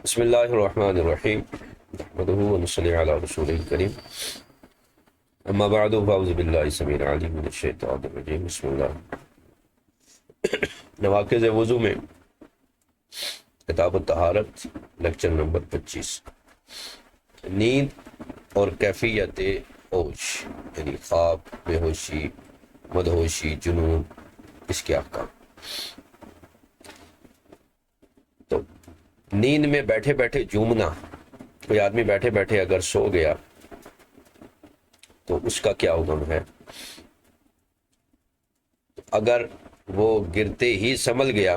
بسم اللہ الرحمن الرحیم نحمده ونصلی علی رسول الکریم اما بعد فاعوذ باللہ السمیع العلیم من الشیطان الرجیم بسم اللہ نواقض وضو میں کتاب الطہارت لیکچر نمبر 25 نیند اور کیفیت ہوش یعنی خواب، بے ہوشی، مدہوشی، جنون، اس کے احکام۔ تو نیند میں بیٹھے بیٹھے جھومنا، کوئی آدمی بیٹھے بیٹھے اگر سو گیا تو اس کا کیا حکم ہے؟ اگر وہ گرتے ہی سنبھل گیا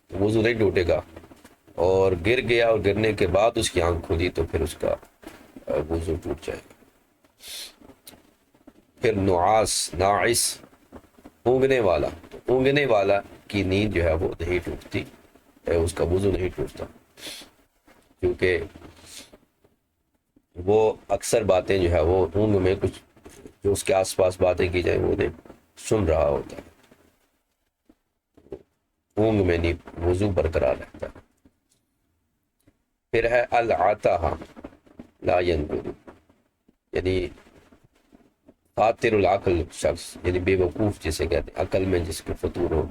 تو وضو نہیں ٹوٹے گا، اور گر گیا اور گرنے کے بعد اس کی آنکھ کھلی تو پھر اس کا وضو ٹوٹ جائے گا۔ پھر ناعس اونگنے والا، تو اونگنے والا کی نیند جو ہے وہ نہیں ٹوٹتی، اس کا وضو نہیں ٹوٹتا، کیونکہ وہ اکثر باتیں جو ہے وہ اونگ میں کچھ جو اس کے آس پاس باتیں کی جائیں وہ نہیں سن رہا ہوتا ہے، اونگ میں نہیں وضو برقرار رہتا ہے۔ پھر ہے العتہ لا ينقض، یعنی خاطر العقل شخص، یعنی بے وقوف جسے کہتے ہیں، عقل میں جس کے فطور ہو،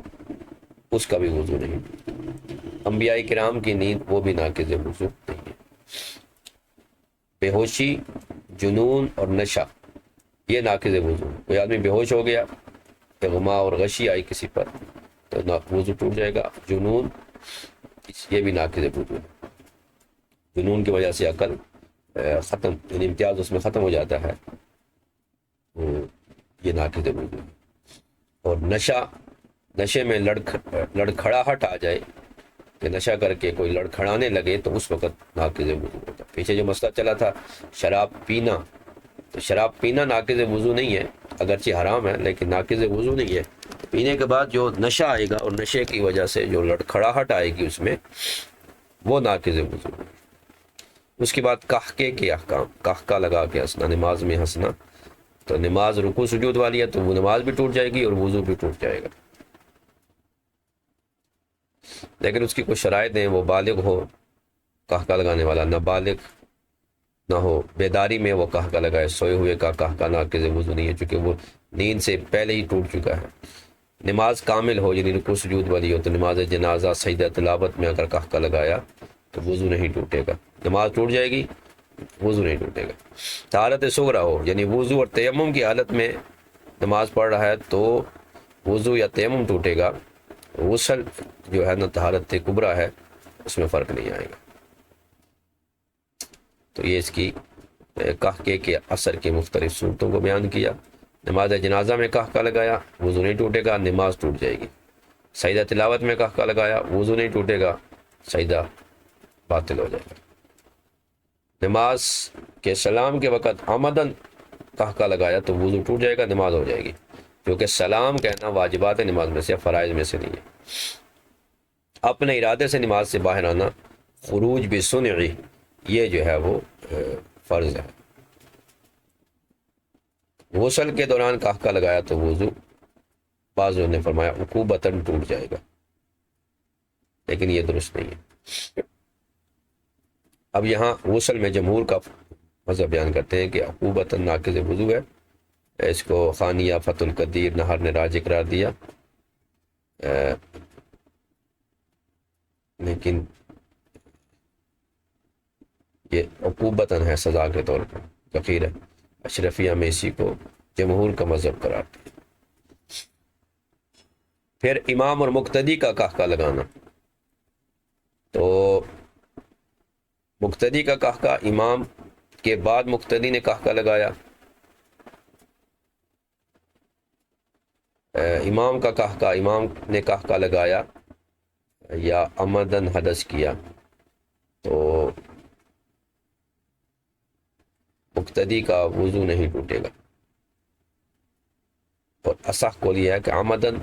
اس کا بھی وضو نہیں۔ انبیاء کرام کی نیند وہ بھی ناقض وضو نہیں ہے۔ بے ہوشی، جنون اور نشہ یہ ناقض وضو۔ کوئی آدمی بے ہوش ہو گیا، اغما اور غشی آئی کسی پر تو وضو ٹوٹ جائے گا۔ جنون یہ بھی ناقض وضو ہے، جنون کی وجہ سے عقل ختم، یعنی امتیاز اس میں ختم ہو جاتا ہے، یہ ناقض وضو ہے۔ اور نشے میں لڑکھڑاہٹ آ جائے کہ نشہ کر کے کوئی لڑکھڑانے لگے تو اس وقت ناقض وضو ہوتا ہے۔ پیچھے جو مسئلہ چلا تھا شراب پینا، تو شراب پینا ناقض وضو نہیں ہے، اگرچہ حرام ہے لیکن ناقض وضو نہیں ہے۔ پینے کے بعد جو نشہ آئے گا اور نشے کی وجہ سے جو لڑکھڑاہٹ آئے گی اس میں، وہ ناقض وضو ہے۔ اس کے بعد قہقے کے احکام، قہقہ لگا کے ہنسنا، نماز میں ہنسنا، تو نماز رکوع سجود والی ہے تو وہ نماز بھی ٹوٹ جائے گی اور وضو بھی ٹوٹ جائے گا۔ لیکن اس کی کچھ شرائط ہیں، وہ بالغ ہو قہقہ لگانے والا، نہ بالغ نہ ہو، بیداری میں وہ قہقہ لگائے، سوئے ہوئے کا قہقہ ناقض وضو نہیں ہے چونکہ وہ نیند سے پہلے ہی ٹوٹ چکا ہے۔ نماز کامل ہو یعنی رکوع سجود والی ہو، تو نماز جنازہ سجدہ تلاوت میں اگر قہقہ لگایا تو وضو نہیں ٹوٹے گا، نماز ٹوٹ جائے گی، وضو نہیں ٹوٹے گا۔ طہارت صغریٰ ہو یعنی وضو اور تیمم کی حالت میں نماز پڑھ رہا ہے تو وضو یا تیمم ٹوٹے گا، غسل جو ہے نا طہارت کبریٰ ہے، اس میں فرق نہیں آئے گا۔ تو یہ اس کی قہقے کے اثر کے مختلف صورتوں کو بیان کیا۔ نماز جنازہ میں قہقہ لگایا، وضو نہیں ٹوٹے گا، نماز ٹوٹ جائے گی۔ سجدہ تلاوت میں قہقہ لگایا، وضو نہیں ٹوٹے گا، سجدہ باطل ہو جائے گا۔ نماز کے سلام کے وقت عمدن قہقہ لگایا تو وضو ٹوٹ جائے گا، نماز ہو جائے گی، کیونکہ سلام کہنا واجبات نماز میں سے، فرائض میں سے نہیں ہے۔ اپنے ارادے سے نماز سے باہر آنا، خروج بصنعی، یہ جو ہے وہ فرض ہے۔ غسل کے دوران قہقہ لگایا تو وضو بعضوں نے فرمایا عقوبتاً ٹوٹ جائے گا، لیکن یہ درست نہیں ہے۔ اب یہاں غسل میں جمہور کا مذہب بیان کرتے ہیں کہ عقوبتاً ناقض وضو ہے، اس کو خانیہ فتح القدیر نہر نے راجح قرار دیا، لیکن یہ عقوبتاً ہے، سزا کے طور پر فقیر ہے۔ اشرفیہ میں اسی کو جمہور کا مذہب قرار دیا۔ پھر امام اور مقتدی کا قہقہ لگانا، تو مقتدی کا قہقہ، امام کے بعد مقتدی نے قہقہ لگایا، امام کا قہقہ، امام نے قہقہ لگایا یا عمدن حدث کیا تو مقتدی کا وضو نہیں ٹوٹے گا۔ اور اصح قول یہ ہے کہ عمدن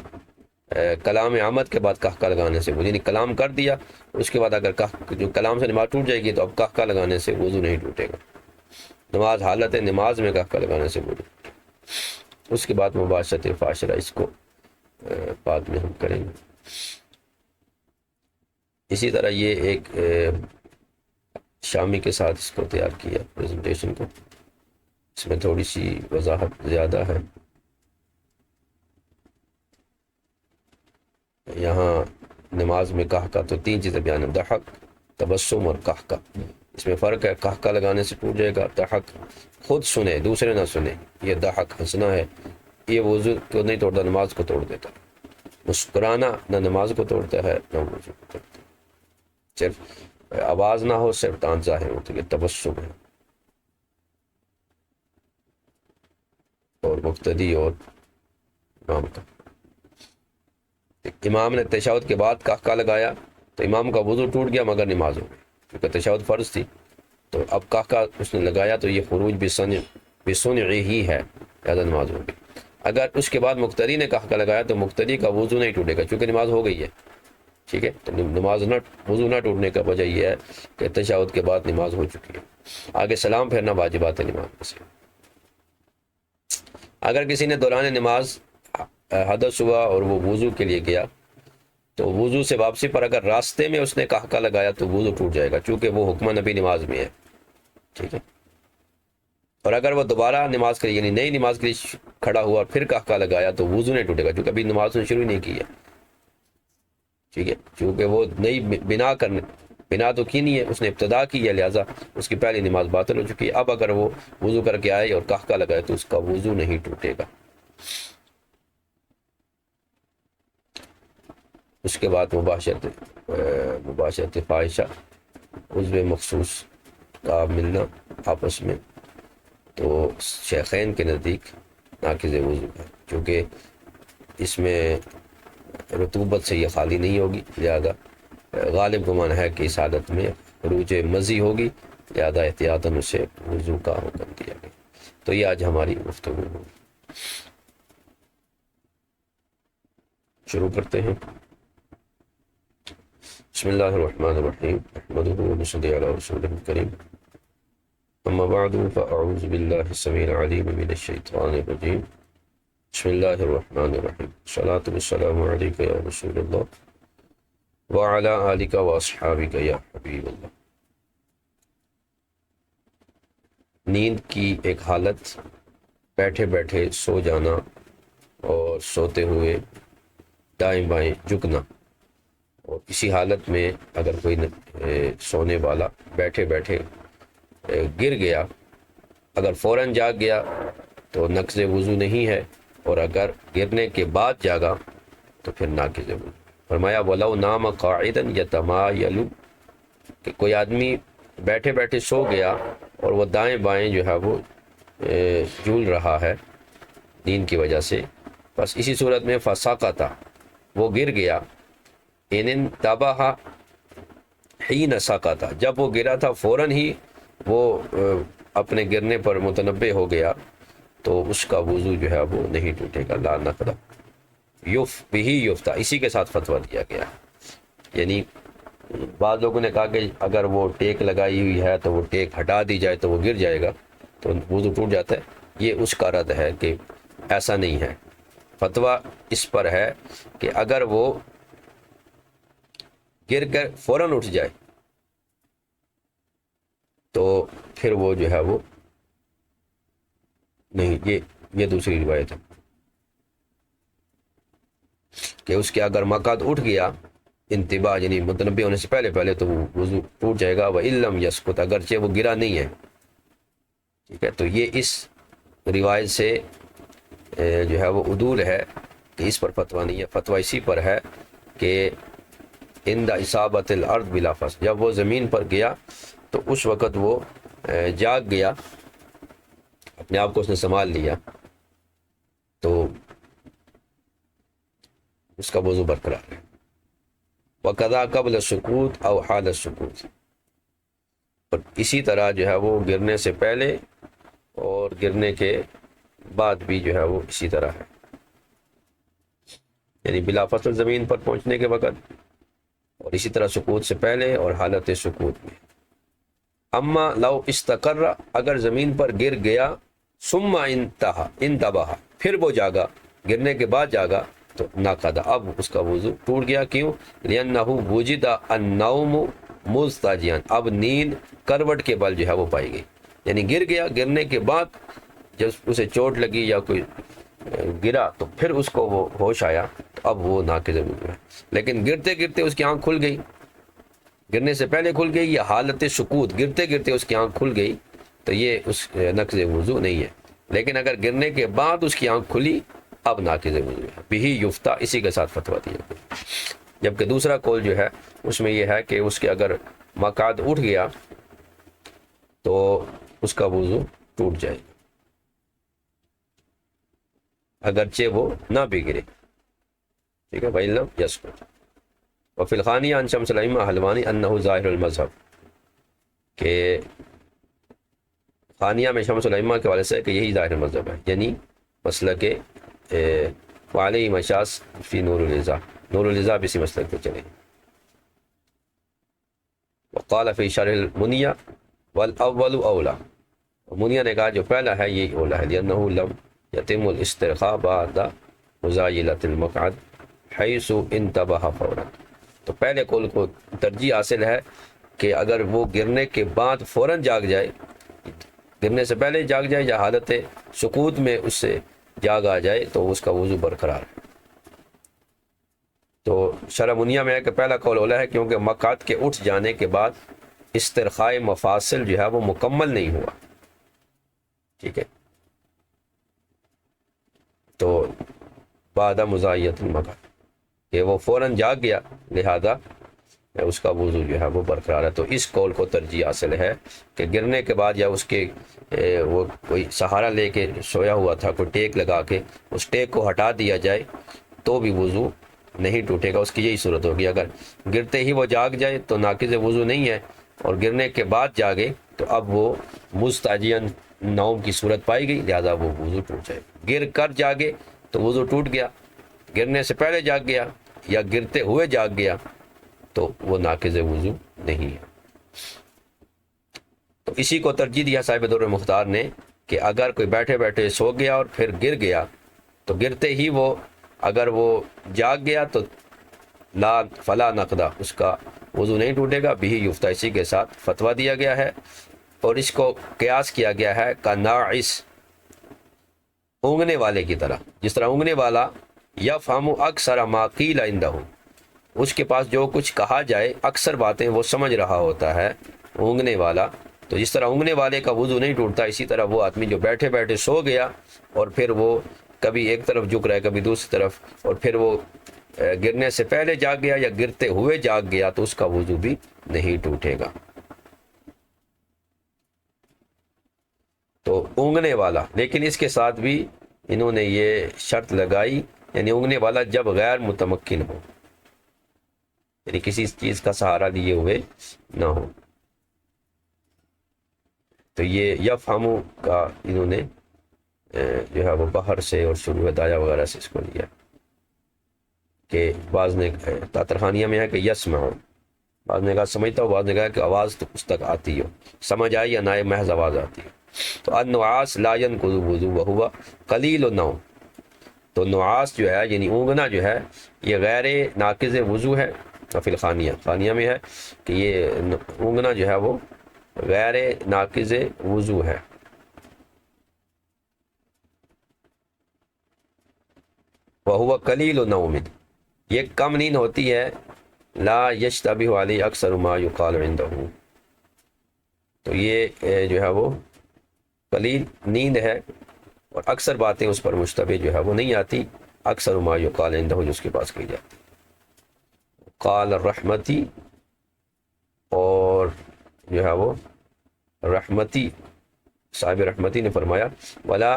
کلام عمد کے بعد قہقہ لگانے سے، یعنی کلام کر دیا اس کے بعد اگر جو کلام سے نماز ٹوٹ جائے گی تو اب قہقہ لگانے سے وضو نہیں ٹوٹے گا۔ نماز حالت نماز میں قہقہ لگانے سے وضو، اس کے بعد مباشرت فاشرہ، اس کو بعد میں ہم کریں گے۔ اسی طرح یہ ایک شامی کے ساتھ اس کو تیار کیا پریزنٹیشن کو، اس میں تھوڑی سی وضاحت زیادہ ہے. یہاں نماز میں قہقہ تو 3 چیزیں بیان ہیں، ضحک، تبسم اور قہقہ. اس میں فرق ہے، قہقہ لگانے سے ٹوٹ جائے گا، ضحک خود سنے دوسرے نہ سنے، یہ ضحک ہنسنا ہے، یہ وضو کو نہیں توڑتا، نماز کو توڑ دیتا. مسکرانا نہ نماز کو توڑتا ہے نہ وضو کو توڑتا ہے. صرف آواز نہ ہو، صرف دانت ظاہر ہو تو یہ تبسم ہے. اور مقتدی اور امام کا، امام نے تشہد کے بعد قہقہ لگایا تو امام کا وضو ٹوٹ گیا مگر نماز ہو گئی، کیونکہ تشہد فرض تھی. تو اب قہقہ اس نے لگایا تو یہ خروج بصنعہ ہی ہے، لہذا نماز ہو گئی. اگر اس کے بعد مقتدی نے قہقہ لگایا تو مقتدی کا وضو نہیں ٹوٹے گا، چونکہ نماز ہو گئی ہے. ٹھیک ہے، تو وضو نہ ٹوٹنے کا وجہ یہ ہے کہ تشہد کے بعد نماز ہو چکی ہے. آگے سلام پھیرنا واجبات نماز میں سے. اگر کسی نے دوران نماز حدث ہوا اور وہ وضو کے لیے گیا تو وضو سے واپسی پر اگر راستے میں اس نے قہقہ لگایا تو وضو ٹوٹ جائے گا، چونکہ وہ حکم نبی نماز میں ہے. ٹھیک ہے، اور اگر وہ دوبارہ نماز کے لیے یعنی نئی نماز کے لیے کھڑا ہوا اور پھر قہقہ لگایا تو وضو نہیں ٹوٹے گا، کیونکہ ابھی نماز نے شروع نہیں کی ہے. ٹھیک ہے، چونکہ وہ نئی بنا تو کی نہیں ہے، اس نے ابتدا کی ہے، لہٰذا اس کی پہلی نماز باطل ہو چکی ہے. اب اگر وہ وضو کر کے آئے اور قہقہ لگائے تو اس کا وضو نہیں ٹوٹے گا. اس کے بعد مباشرت فاحشہ، عضو مخصوص کا ملنا آپس میں، تو شیخین کے نزدیک ناقض وضو ہے، چونکہ اس میں رطوبت سے یہ خالی نہیں ہوگی، لہذا غالب گمان ہے کہ اس حالت میں خروج مزی ہوگی، لہذا احتیاطاً اسے وضو کا حکم دیا گیا. تو یہ آج ہماری گفتگو ہوگی. شروع کرتے ہیں. بسم اللہ الرحمن الرحیم، احمدہ و نصلی علی رسولہ الکریم، اما بعد فاعوذ باللہ السمیع العلیم من الشیطان الرجیم. بسم اللہ الرحمن الرحیم، الصلاۃ والسلام علیک یا رسول اللہ وعلی آلک واصحابک یا حبیب اللہ. نیند کی ایک حالت بیٹھے بیٹھے سو جانا اور سوتے ہوئے دائیں بائیں جھکنا، اور اسی حالت میں اگر کوئی سونے والا بیٹھے بیٹھے گر گیا، اگر فوراً جاگ گیا تو نقض وضو نہیں ہے، اور اگر گرنے کے بعد جاگا تو پھر ناقض وضو. فرمایا وَلَوْ نَامَ قَاعِدًا يَتَمَایَلُ، کہ کوئی آدمی بیٹھے بیٹھے سو گیا اور وہ دائیں بائیں جو ہے وہ جھول رہا ہے نیند کی وجہ سے، بس اسی صورت میں فَسَقَطَ، وہ گر گیا. اِنْ انْتَبَهَ حِینَ سَقَطَ، جب وہ گرا تھا فوراً ہی وہ اپنے گرنے پر متنبہ ہو گیا تو اس کا وضو جو ہے وہ نہیں ٹوٹے گا. لا نقض بہی یفتیٰ، اسی کے ساتھ فتویٰ دیا گیا. یعنی بعض لوگوں نے کہا کہ اگر وہ ٹیک لگائی ہوئی ہے تو وہ ٹیک ہٹا دی جائے تو وہ گر جائے گا تو وضو ٹوٹ جاتا ہے. یہ اس کا رد ہے کہ ایسا نہیں ہے. فتویٰ اس پر ہے کہ اگر وہ گر کر فوراً اٹھ جائے تو پھر وہ جو ہے وہ نہیں. یہ دوسری روایت ہے کہ اس کے اگر مقعد اٹھ گیا انتباہ یعنی متنبہ ہونے سے پہلے تو وہ وضو ٹوٹ جائے گا. وَإِلَّمْ يَسْقُطْ، اگرچہ وہ گرا نہیں ہے. ٹھیک ہے، تو یہ اس روایت سے جو ہے وہ عدول ہے کہ اس پر فتویٰ نہیں ہے. فتویٰ اسی پر ہے کہ عند اصابت الارض بلا فصل، جب وہ زمین پر گیا تو اس وقت وہ جاگ گیا، اپنے آپ کو اس نے سنبھال لیا تو اس کا وضو برقرار ہے. وَقَضَا قَبْلَ السُّکُوتِ أَوْ حَالَ السُّکُوتِ، اور اسی طرح جو ہے وہ گرنے سے پہلے اور گرنے کے بعد بھی جو ہے وہ اسی طرح ہے، یعنی بلا فصل زمین پر پہنچنے کے وقت، اور اسی طرح سکوت سے پہلے اور حالت سکوت میں. اما لو استقر، اگر زمین پر گر گیا، ثم انتبہ، پھر وہ جاگا، گرنے کے بعد جاگا تو ناقض، اب اس کا وضو ٹوٹ گیا. کیوں؟ لأنہ وجد النوم مضطجعا، اب نیند کروٹ کے بل جو ہے وہ پائی گئی، یعنی گر گیا، گرنے کے بعد جب اسے چوٹ لگی یا کوئی گرا تو پھر اس کو وہ ہوش آیا، تو اب وہ ناقض وضو ہے۔ لیکن گرتے گرتے اس کی آنکھ کھل گئی، گرنے سے پہلے کھل گئی یا حالت سکوت گرتے گرتے اس کی آنکھ کھل گئی، تو یہ اس ناقض وضو نہیں ہے۔ لیکن اگر گرنے کے بعد اس کی آنکھ کھلی اب ناقض وضو ہے، بہی یفتہ، اسی کے ساتھ فتویٰ دیا گیا۔ جبکہ دوسرا قول جو ہے اس میں یہ ہے کہ اس کے اگر مقعد اٹھ گیا تو اس کا وضو ٹوٹ جائے گا، اگرچہ وہ نہ بھی گرے، ٹھیک ہے، وَإِن يَسْقُطْ۔ وفی الخانیہ عن شمس الائمہ حلوانی انہ ظاہر المذہب، کہ خانیہ میں شمس الائمہ کے والے سے ہے کہ یہی ظاہر مذہب ہے، یعنی مسلک وعلیہ مشاس فی نور الازا، نور الازا بھی اسی مسلک پہ چلے۔ وقال فی شرح المنیہ والاول اولا، منیہ نے کہا جو پہلا ہے یہی اولا ہے، لأنہ لم یتم الاسترخاء بعد مزایلۃ المقعد حیث انتبہ فورا، تو پہلے قول کو ترجیح حاصل ہے کہ اگر وہ گرنے کے بعد فوراً جاگ جائے، گرنے سے پہلے جاگ جائے یا حالت سکوت میں اس سے جاگ آ جائے تو اس کا وضو برقرار ہے۔ تو شرح منیہ میں ہے کہ پہلا قول اولا ہے کیونکہ مقعد کے اٹھ جانے کے بعد استرخاء مفاصل جو ہے وہ مکمل نہیں ہوا، ٹھیک ہے، تو بعد مزایت المقعد کہ وہ فوراً جاگ گیا، لہذا اس کا وضو جو ہے وہ برقرار ہے۔ تو اس قول کو ترجیح حاصل ہے کہ گرنے کے بعد یا اس کے وہ کوئی سہارا لے کے سویا ہوا تھا، کوئی ٹیک لگا کے اس ٹیک کو ہٹا دیا جائے تو بھی وضو نہیں ٹوٹے گا، اس کی یہی صورت ہوگی۔ اگر گرتے ہی وہ جاگ جائے تو ناقض وضو نہیں ہے، اور گرنے کے بعد جاگے تو اب وہ مستعجیاً نوم کی صورت پائی گئی، لہذا وہ وضو ٹوٹ جائے گا۔ گر کر جاگے تو وضو ٹوٹ گیا، گرنے سے پہلے جاگ گیا یا گرتے ہوئے جاگ گیا تو وہ ناقض وضو نہیں ہے۔ تو اسی کو ترجیح دیا صاحب دور مختار نے کہ اگر کوئی بیٹھے بیٹھے سو گیا اور پھر گر گیا تو گرتے ہی وہ اگر وہ جاگ گیا تو لا فلا نقدہ، اس کا وضو نہیں ٹوٹے گا، بھی یفتہ، اسی کے ساتھ فتویٰ دیا گیا ہے۔ اور اس کو قیاس کیا گیا ہے کالناعس، اونگنے والے کی طرح، جس طرح اونگنے والا یفہم اکثر ما قیل عندہ، اس کے پاس جو کچھ کہا جائے اکثر باتیں وہ سمجھ رہا ہوتا ہے اونگنے والا، تو جس طرح اونگنے والے کا وضو نہیں ٹوٹتا، اسی طرح وہ آدمی جو بیٹھے بیٹھے سو گیا اور پھر وہ کبھی ایک طرف جھک رہا ہے کبھی دوسری طرف، اور پھر وہ گرنے سے پہلے جاگ گیا یا گرتے ہوئے جاگ گیا تو اس کا وضو بھی نہیں ٹوٹے گا۔ تو اونگنے والا، لیکن اس کے ساتھ بھی انہوں نے یہ شرط لگائی، یعنی اونگنے والا جب غیر متمکن ہو، یعنی کسی چیز کا سہارا لیے ہوئے نہ ہو۔ تو یہ یفہمو کا انہوں نے جو ہے وہ باہر سے اور شروع دایا وغیرہ سے اس کو لیا، کہ بعض نے تاترخانیہ میں ہے کہ یسمعو، بعض نے کہا سمجھتا ہو، بعض نے کہا کہ آواز تو اس تک آتی ہو، سمجھ آئی یا نائب محض آواز آتی ہو۔ تو النعاس لا ينقض الوضوء وهو قلیل النوم، تو نعاس جو ہے یعنی اونگنا جو ہے یہ غیر ناقض وضو ہے۔ فی الخانیہ، خانیہ میں ہے کہ یہ اونگنا جو ہے وہ غیر ناقض وضو ہے۔ وَهُوَ قَلِيلُ نَوْمٍ، یہ کم نیند ہوتی ہے، لا يشتبه علیہ اکثر ما يقال عنده، تو یہ جو ہے وہ قلیل نیند ہے اور اکثر باتیں اس پر مشتبہ جو ہے وہ نہیں آتی، اکثر ما يقال عنده جو اس کے پاس کہی جاتی۔ قال الرحمتی، اور جو ہے وہ رحمتی صاحب رحمتی نے فرمایا ولا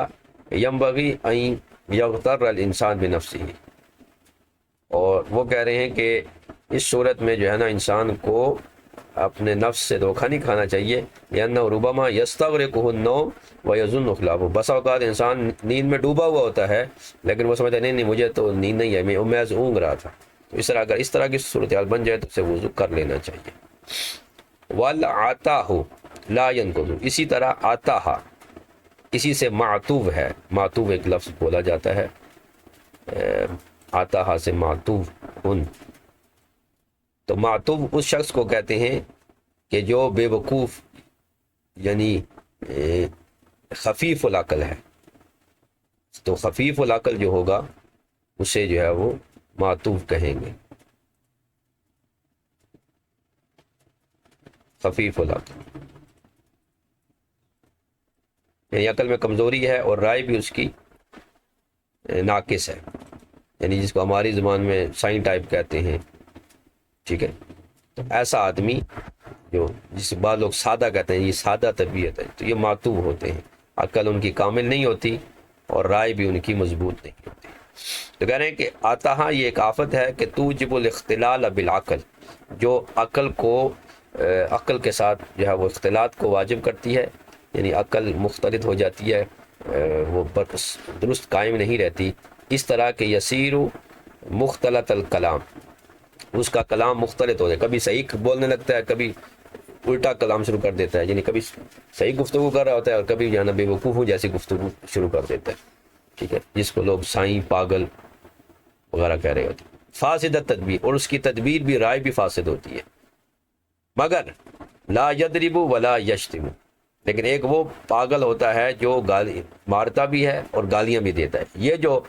ينبغي ان یغتر الانسان بنفسه، اور وہ کہہ رہے ہیں کہ اس صورت میں جو ہے نا انسان کو اپنے نفس سے دھوکہ نہیں کھانا چاہیے، لأنه ربما يستغرقه النوم ويظن خلافه، بسا اوقات انسان نیند میں ڈوبا ہوا ہوتا ہے لیکن وہ سمجھتا ہے نہیں مجھے تو نیند نہیں ہے، میں محض اونگ رہا تھا۔ تو اس طرح اگر اس طرح کی صورتحال بن جائے تو اسے وضو کر لینا چاہیے۔ وَالْعَتَاهُ لَا يَنْقُضُ، اسی طرح آتاہا اسی سے معطوف ہے، معطوف ایک لفظ بولا جاتا ہے، آتاہا سے معطوف ان، تو معطوف اس شخص کو کہتے ہیں کہ جو بے وقوف یعنی خفیف العقل ہے، تو خفیف العقل جو ہوگا اسے جو ہے وہ معطوف کہیں گے، خفیف العقل، یعنی عقل میں کمزوری ہے اور رائے بھی اس کی ناقص ہے، یعنی جس کو ہماری زبان میں سائن ٹائپ کہتے ہیں، ٹھیک ہے، تو ایسا آدمی جو جس بعض لوگ سادہ کہتے ہیں، یہ سادہ طبیعت ہے، تو یہ معطوف ہوتے ہیں، عقل ان کی کامل نہیں ہوتی اور رائے بھی ان کی مضبوط نہیں ہوتی۔ تو کہہ رہے ہیں کہ آتا یہ ایک آفت ہے کہ توجب الاختلال بالعقل، جو عقل کو عقل کے ساتھ جو ہے وہ اختلاط کو واجب کرتی ہے، یعنی عقل مختلط ہو جاتی ہے، وہ درست قائم نہیں رہتی، اس طرح کہ یسیر مختلط الکلام، اس کا کلام مختلط ہو جائے، کبھی صحیح بولنے لگتا ہے، کبھی الٹا کلام شروع کر دیتا ہے، یعنی کبھی صحیح گفتگو کر رہا ہوتا ہے اور کبھی جو ہے نا بے وقوفوں جیسی گفتگو شروع کر دیتا ہے، ٹھیک ہے، جس کو لوگ سائیں، پاگل وغیرہ کہہ رہے ہوتے ہیں۔ فاسد تدبیر، اور اس کی تدبیر بھی، رائے بھی فاسد ہوتی ہے، مگر لا یضرب ولا یشتم، لیکن ایک وہ پاگل ہوتا ہے جو گالی مارتا بھی ہے اور گالیاں بھی دیتا ہے، یہ جو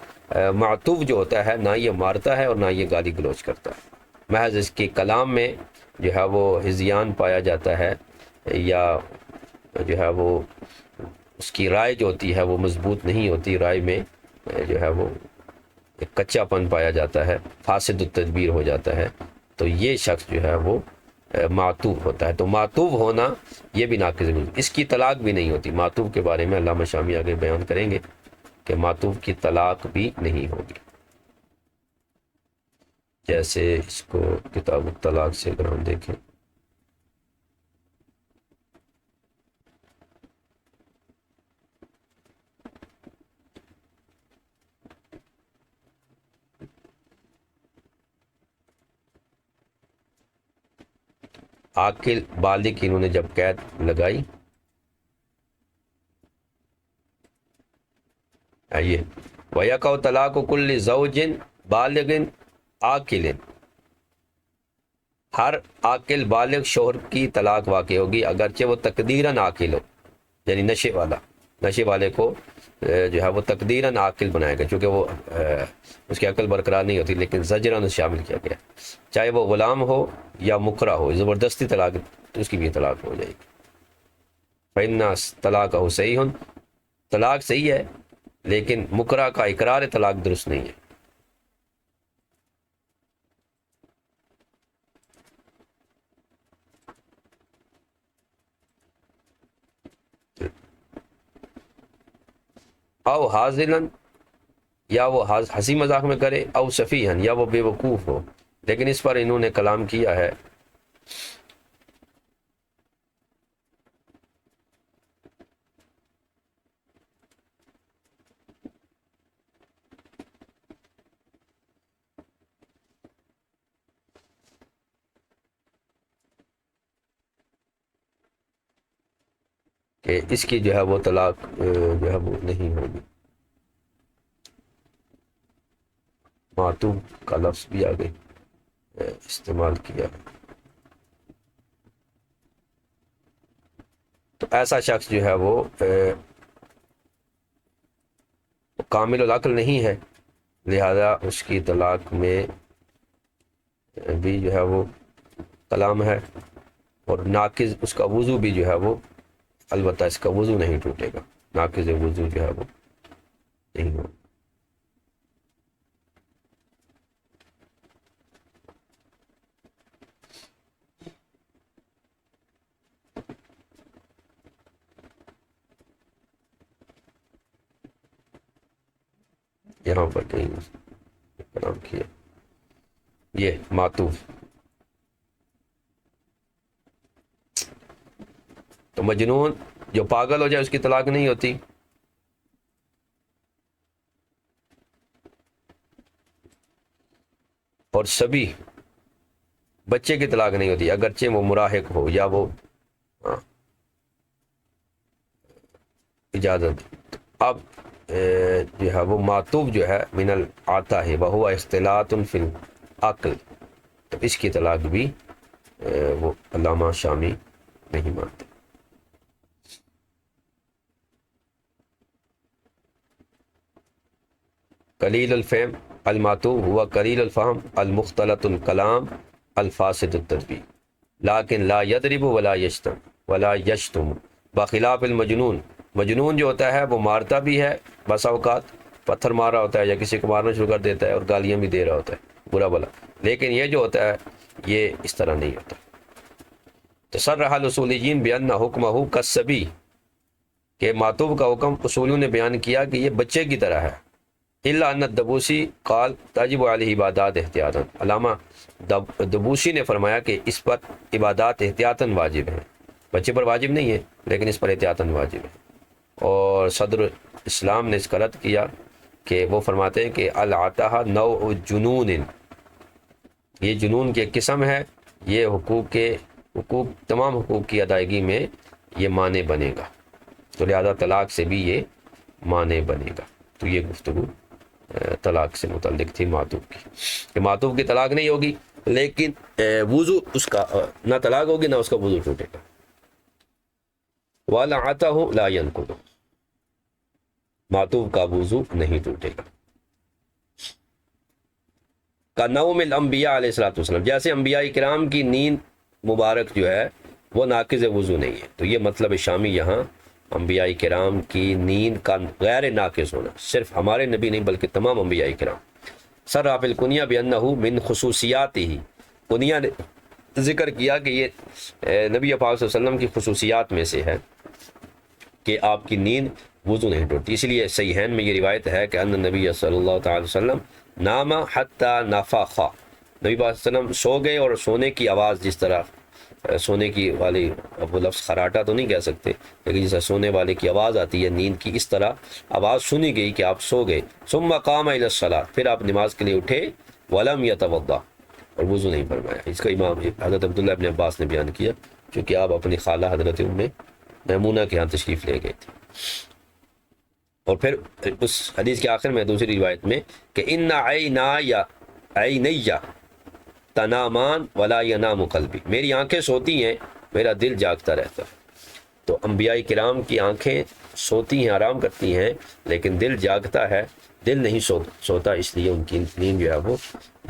معطوف جو ہوتا ہے نہ یہ مارتا ہے اور نہ یہ گالی گلوچ کرتا ہے، محض اس کے کلام میں جو ہے وہ ہذیان پایا جاتا ہے، یا جو ہے وہ اس کی رائے جو ہوتی ہے وہ مضبوط نہیں ہوتی، رائے میں جو ہے وہ ایک کچا پن پایا جاتا ہے، فاسد التدبیر ہو جاتا ہے، تو یہ شخص جو ہے وہ معطوف ہوتا ہے۔ تو معطوف ہونا یہ بھی ناقص ہے، اس کی طلاق بھی نہیں ہوتی، معطوف کے بارے میں علامہ شامی آگے بیان کریں گے کہ معطوف کی طلاق بھی نہیں ہوگی، جیسے اس کو کتاب الطلاق سے اگر ہم دیکھیں، عاقل بالغ انہوں نے جب قید لگائی، آئیے وَيَقَعُ طَلَاقُ كُلِّ زَوْجٍ بَالِغٍ عَاقِلٍ، ہر عاقل بالغ شوہر کی طلاق واقع ہوگی اگرچہ وہ تقدیراً عاقل ہو، یعنی نشے والا، نشے والے کو جو ہے وہ تقدیراً عاقل بنائے گا، چونکہ وہ اس کی عقل برقرار نہیں ہوتی، لیکن زجراً شامل کیا گیا، چاہے وہ غلام ہو یا مکرہ ہو، زبردستی طلاق تو اس کی بھی طلاق ہو جائے گی۔ فَإِنَّ طَلَاقَهُ صحیح، طلاق صحیح ہے، لیکن مکرہ کا اقرار طلاق درست نہیں ہے۔ او حاضلاً، یا وہ ہنسی مذاق میں کرے، او سفیہن، یا وہ بے وقوف ہو، لیکن اس پر انہوں نے کلام کیا ہے کہ اس کی جو ہے وہ طلاق جو ہے وہ نہیں ہوگی۔ معطوف کا لفظ بھی آگے استعمال کیا، تو ایسا شخص جو ہے وہ کامل العقل نہیں ہے، لہذا اس کی طلاق میں بھی جو ہے وہ کلام ہے، اور ناقض اس کا وضو بھی جو ہے وہ، البتہ اس کا وضو نہیں ٹوٹے گا، ناقض وضو جو ہے وہ نہیں ہوگا۔ یہاں پر کہیں کلام کیا یہ معطوف، تو مجنون جو پاگل ہو جائے اس کی طلاق نہیں ہوتی، اور سبھی بچے کی طلاق نہیں ہوتی اگرچہ وہ مراہق ہو یا وہ اجازت۔ اب جو ہے وہ معطوف جو ہے من آتا ہے وہو اختلاط فی العقل، تو اس کی طلاق بھی وہ علامہ شامی نہیں مانتے۔ قلیل الفہم الماتوب ہوا قلیل الفہم المختلط الکلام الفاسد التدبیر لیکن لا یضرب ولا یشتم بخلاف المجنون، مجنون جو ہوتا ہے وہ مارتا بھی ہے، بسا اوقات پتھر مار رہا ہوتا ہے یا کسی کو مارنا شروع کر دیتا ہے اور گالیاں بھی دے رہا ہوتا ہے برا بلا، لیکن یہ جو ہوتا ہے یہ اس طرح نہیں ہوتا۔ تصرح الاصولیین بان حکمہ کالصبی، کہ معطوف کا حکم اصولیوں نے بیان کیا کہ یہ بچے کی طرح ہے۔ الا ان الدبوسی قال تجب علیہ عبادات احتیاطاً، علامہ دبوسی نے فرمایا کہ اس پر عبادات احتیاطاً واجب ہیں، بچے پر واجب نہیں ہے لیکن اس پر احتیاطاً واجب ہے۔ اور صدر اسلام نے اس کا رد کیا کہ وہ فرماتے ہیں کہ العطا نوع جنون، یہ جنون کی ایک قسم ہے، یہ حقوق تمام حقوق کی ادائیگی میں یہ مانع بنے گا، تو لہذا طلاق سے بھی یہ مانع بنے گا۔ تو یہ گفتگو طلاق سے متعلق تھی معطوف کی، کہ معطوف کی طلاق نہیں ہوگی لیکن وضو اس کا نہ طلاق ہوگی نہ اس کا وضو ٹوٹے گا۔ وَلَعَتَهُ لَا يَنْقُضُ، معطوف کا وضو نہیں ٹوٹے گا۔ کَنَوْمِ الْأَنْبِيَاءِ علیہ الصلوۃ والسلام، جیسے انبیاء کرام کی نیند مبارک جو ہے وہ ناقض وضو نہیں ہے، تو یہ مطلب شامی یہاں انبیاء کرام کی نیند کا غیر ناقص ہونا، صرف ہمارے نبی نہیں بلکہ تمام انبیاء کرام۔ صرح فی الکنیہ بأنہ من خصوصیاتہ، کنیہ نے ذکر کیا کہ یہ نبی پاک صلی اللہ علیہ وسلم کی خصوصیات میں سے ہے کہ آپ کی نیند وضو نہیں ٹوٹتی، اس لیے صحیحین میں یہ روایت ہے کہ ان نبی صلی اللہ تعالی وسلم نام حتی نفخ، نبی پاک صلی اللہ علیہ وسلم سو گئے اور سونے کی آواز، جس طرح سونے کی والی، اب وہ لفظ خراٹا تو نہیں کہہ سکتے لیکن جیسا سونے والے کی آواز آتی ہے نیند کی، اس طرح آواز سنی گئی کہ آپ سو گئے۔ ثم قام الی الصلاۃ، پھر آپ نماز کے لیے اٹھے، ولم یتوضا، اور وضو نہیں فرمایا۔ اس کا امام حضرت عبداللہ ابن عباس نے بیان کیا، چونکہ آپ اپنی خالہ حضرت ام میمونہ کے ہاں تشریف لے گئے تھے۔ اور پھر اس حدیث کے آخر میں دوسری روایت میں کہ ان عینی تنامان ولا ینام قلبی، میری آنکھیں سوتی ہیں میرا دل جاگتا رہتا ہے۔ تو انبیاء کرام کی آنکھیں سوتی ہیں، آرام کرتی ہیں، لیکن دل جاگتا ہے، دل نہیں سوتا، اس لیے ان کی نیند جو ہے وہ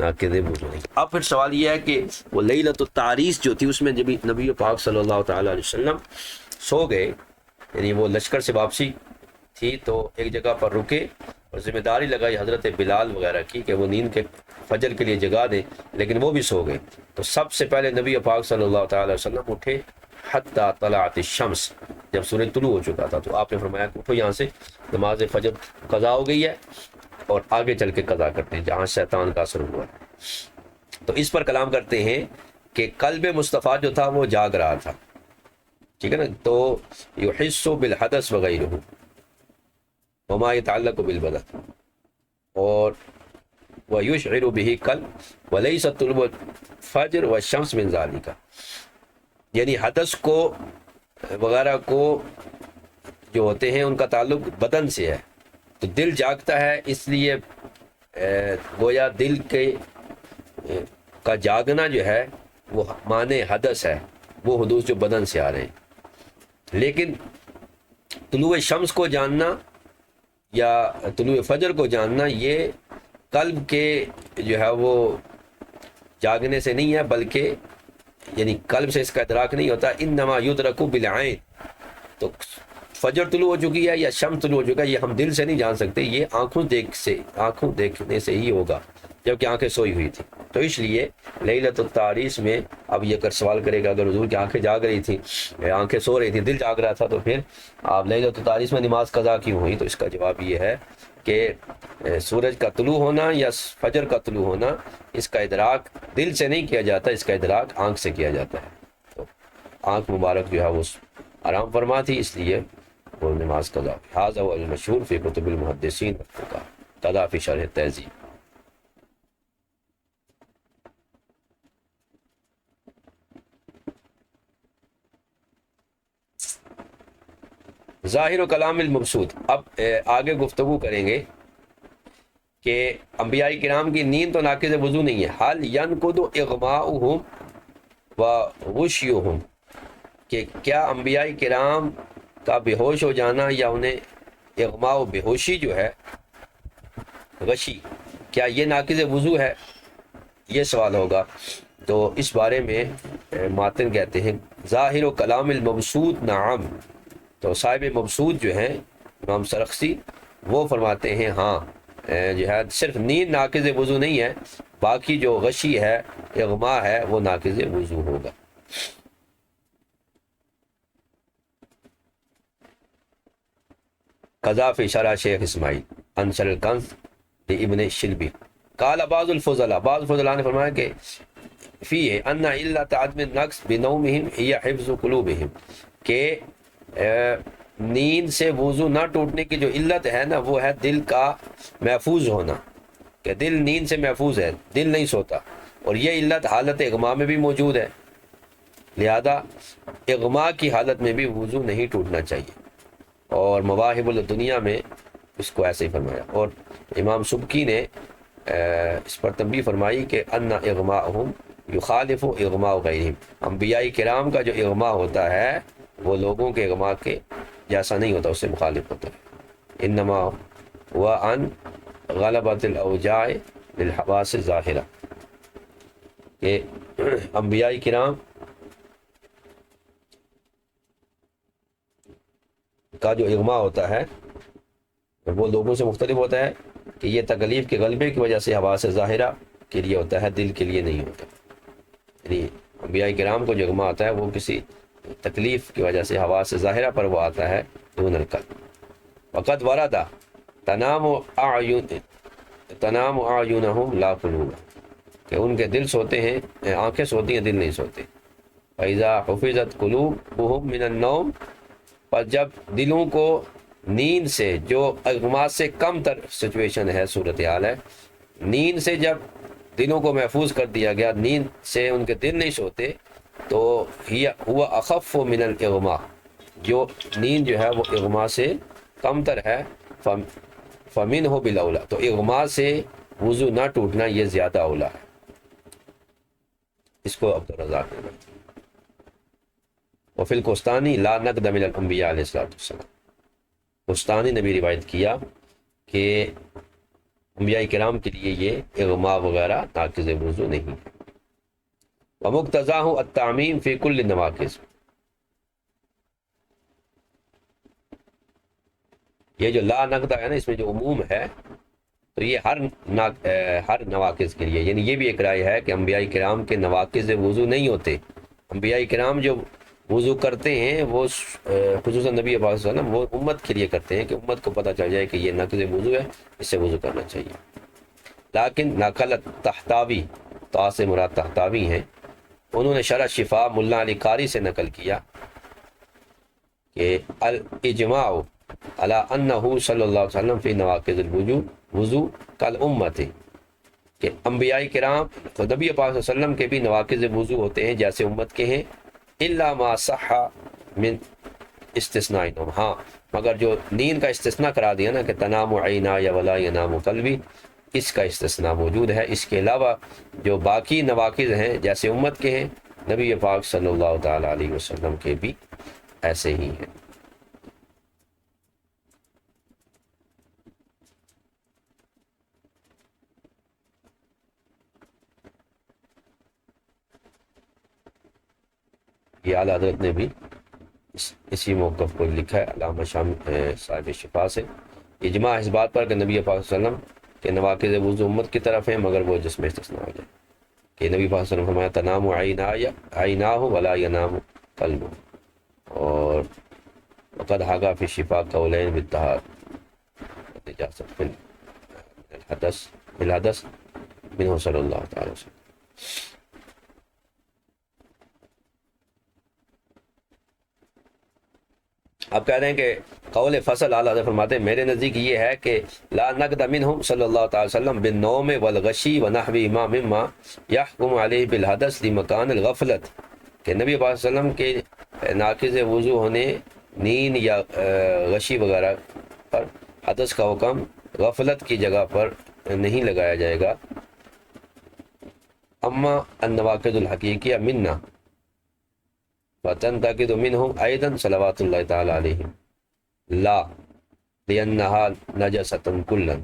ناقض وضو نہیں۔ اب پھر سوال یہ ہے کہ وہ لیلۃ التعریس جو تھی، اس میں جب نبی پاک صلی اللہ تعالی علیہ وسلم سو گئے، یعنی وہ لشکر سے واپسی تھی تو ایک جگہ پر رکے اور ذمہ داری لگائی حضرت بلال وغیرہ کی کہ وہ نیند کے فجر کے لیے جگا دیں، لیکن وہ بھی سو گئے۔ تو سب سے پہلے نبی پاک صلی اللہ تعالی علیہ وسلم اٹھے حتی طلعت الشمس، جب سورج طلوع ہو چکا تھا، تو آپ نے فرمایا کہ اٹھو یہاں سے، نماز فجر قضا ہو گئی ہے اور آگے چل کے قضا کرتے ہیں جہاں شیطان کا اثر ہوا ہے۔ تو اس پر کلام کرتے ہیں کہ قلب مصطفیٰ جو تھا وہ جاگ رہا تھا، ٹھیک ہے نا، تو یحس بالحدث وغیرہ وما يتعلق بالبدن، اور وَيُشْعِرُ بِهِ قَلْبٌ وَلَيْسَ طُلُوعُ الْفَجْرِ وَالشَّمْسُ مِنْ ذَلِكَ، یعنی حدث کو وغیرہ کو جو ہوتے ہیں ان کا تعلق بدن سے ہے، تو دل جاگتا ہے، اس لیے گویا دل کے کا جاگنا جو ہے وہ معنی حدث ہے، وہ حدوث جو بدن سے آ رہے ہیں۔ لیکن طلوع شمس کو جاننا یا طلوع فجر کو جاننا یہ قلب کے جو ہے وہ جاگنے سے نہیں ہے، بلکہ یعنی قلب سے اس کا ادراک نہیں ہوتا۔ انما یدرک بالعین، تو فجر طلوع ہو چکی ہے یا شمس طلوع ہو چکا ہے، یہ ہم دل سے نہیں جان سکتے، یہ آنکھوں دیکھنے سے ہی ہوگا، جبکہ آنکھیں سوئی ہوئی تھی۔ تو اس لیے لیلۃ التعریس میں اب یہ کر سوال کرے گا، اگر حضور کی آنکھیں جاگ رہی تھی، آنکھیں سو رہی تھی، دل جاگ رہا تھا، تو پھر آپ لیلۃ التعریس میں نماز قضا کیوں ہوئی؟ تو اس کا جواب یہ ہے کہ سورج کا طلوع ہونا یا فجر کا طلوع ہونا، اس کا ادراک دل سے نہیں کیا جاتا، اس کا ادراک آنکھ سے کیا جاتا ہے۔ تو آنکھ مبارک جو ہے وہ آرام فرما تھی، اس لیے وہ نماز قضا ہوئی۔ ھذا هو المشہور فی کتب المحدثین والفقہاء کذا فی شرح التہذیب۔ ظاہر و کلام المبسوط، اب آگے گفتگو کریں گے کہ انبیاء کرام کی نیند تو ناقض وضو نہیں ہے۔ حال ینقض اغماؤہم و غشیہم، کہ کیا انبیاء کرام کا بے ہوش ہو جانا یا انہیں اغماء و بے ہوشی جو ہے غشی کیا یہ ناقض وضو ہے؟ یہ سوال ہوگا۔ تو اس بارے میں ماتن کہتے ہیں ظاہر و کلام المبسوط نعم، تو صاحب مبسوط جو ہیں امام سرخسی وہ فرماتے ہیں ہاں جو ہے صرف نیند ناقض وضو نہیں ہے، باقی جو غشی ہے اغما ہے وہ ناقض وضو ہوگا۔ قضا فی شرح شیخ اسماعیل انشر الکنز ابن شلبی قال بعض الفضلاء، بعض فضلاء نے فرمایا کہ فی ہے ان علت عدم النقص بنومہم ہی حفظ قلوبہم، کہ نیند سے وضو نہ ٹوٹنے کی جو علت ہے نا وہ ہے دل کا محفوظ ہونا، کہ دل نیند سے محفوظ ہے، دل نہیں سوتا، اور یہ علت حالت اغما میں بھی موجود ہے، لہذا اغما کی حالت میں بھی وضو نہیں ٹوٹنا چاہیے۔ اور مواہب الدنیا میں اس کو ایسے ہی فرمایا۔ اور امام سبکی نے اس پر تنبیہ فرمائی کہ ان اغماءہم یخالف اغماء غیرہم، انبیاء کرام کا جو اغما ہوتا ہے وہ لوگوں کے اغما کے جیسا نہیں ہوتا، اس سے مخالف ہوتا ہے۔ انما ہوا ان غلبۃ الاوجاع للحواس الظاہرہ، کہ انبیاء کرام کا جو اغما ہوتا ہے وہ لوگوں سے مختلف ہوتا ہے، کہ یہ تکلیف کے غلبے کی وجہ سے حواس ظاہرہ کے لیے ہوتا ہے، دل کے لیے نہیں ہوتا۔ یعنی انبیاء کرام کو جو اغما آتا ہے وہ کسی تکلیف کی وجہ سے حواس ظاہرہ پر وہ آتا ہے دون القلب۔ وقد ورد تنام اعینہم لا قلوب، کہ ان کے دل سوتے ہیں، آنکھیں سوتی ہیں، دل نہیں سوتے۔ فاذا حفظت قلوبہم من النوم، پر جب دلوں کو نیند سے، جو اغما سے کم تر سچویشن ہے، صورتحال ہے، نیند سے جب دلوں کو محفوظ کر دیا گیا، نیند سے ان کے دل نہیں سوتے، تو ہوا اخف من الاغما، جو نیند جو ہے وہ اغما سے کم تر ہے، فمنہ بالاولا، تو اغما سے وضو نہ ٹوٹنا یہ زیادہ اولا ہے۔ اس کو عبدالرزاق نے بتایا۔ وفی القسطانی لا نقد من الانبیاء علیہ السلام، قسطانی نے بھی روایت کیا کہ انبیاء کرام کے لیے یہ اغما وغیرہ ناقض وضو نہیں ہے۔ ومقتضاہ التعمیم فی کل النواقض، یہ جو لا نقد ہے نا اس میں جو عموم ہے تو یہ ہر نواقض کے لیے، یعنی یہ بھی ایک رائے ہے کہ انبیاء کرام کے نواقض وضو نہیں ہوتے، انبیاء کرام جو وضو کرتے ہیں وہ خصوصاً نبی پاک صلی اللہ علیہ وسلم وہ امت کے لیے کرتے ہیں، کہ امت کو پتہ چل جائے کہ یہ نقض وضو ہے، اس سے وضو کرنا چاہیے۔ لیکن نقلت تحتاوی، تا سے مراد تحتاوی ہیں، انہوں نے شرح شفا ملا علی قاری سے نقل کیا کہ الاجماع علی انہ صلی اللہ علیہ وسلم فی نواقض الوضو کالامت، کہ انبیاء کرام نبی پاک صلی اللہ علیہ وسلم کے بھی نواقض وضو ہوتے ہیں جیسے امت کے ہیں، الا ما صح من استثناء النوم، ہاں مگر جو نیند کا استثناء کرا دیا نا کہ تنام عینا یا ولا ینام قلبی، اس کا استثناء موجود ہے۔ اس کے علاوہ جو باقی نواقض ہیں جیسے امت کے ہیں، نبی پاک صلی اللہ تعالی علیہ وسلم کے بھی ایسے ہی ہیں۔ یہ اعلیٰ حضرت نے بھی اسی موقف کو لکھا ہے علامہ شام صاحب شفا سے، اجماع اس بات پر کہ نبی پاک صلی اللہ علیہ وسلم کے نواقض وضو امت کی طرف ہیں، مگر وہ جس میں استثناء ہو جائے، کہ نبی پاک صلی اللہ علیہ وسلم فرمایا تنام عیناہ ولا ینام قلبہ، اور وقد حاگا فی شفا قولین بالطہار نجاست من الحدث منہ صلی اللہ تعالی وسلم۔ اب کہہ رہے ہیں کہ قول فصل اعلیٰ حضرت فرماتے ہیں میرے نزدیک یہ ہے کہ لا نقد منہم صلی اللہ تعالی وسلم بالنوم والغشی ونحوی ما مما یحکم علیہ بالحدث لمکان الغفلت، کہ نبی پاک صلی اللہ علیہ وسلم کے ناقض وضو ہونے نیند یا غشی وغیرہ پر حدث کا حکم غفلت کی جگہ پر نہیں لگایا جائے گا۔ اما النواقض الحقیقیہ منا فتنتقد منهم ایضا صلوات اللہ تعالی علیہم لا لانہا نجست کلا،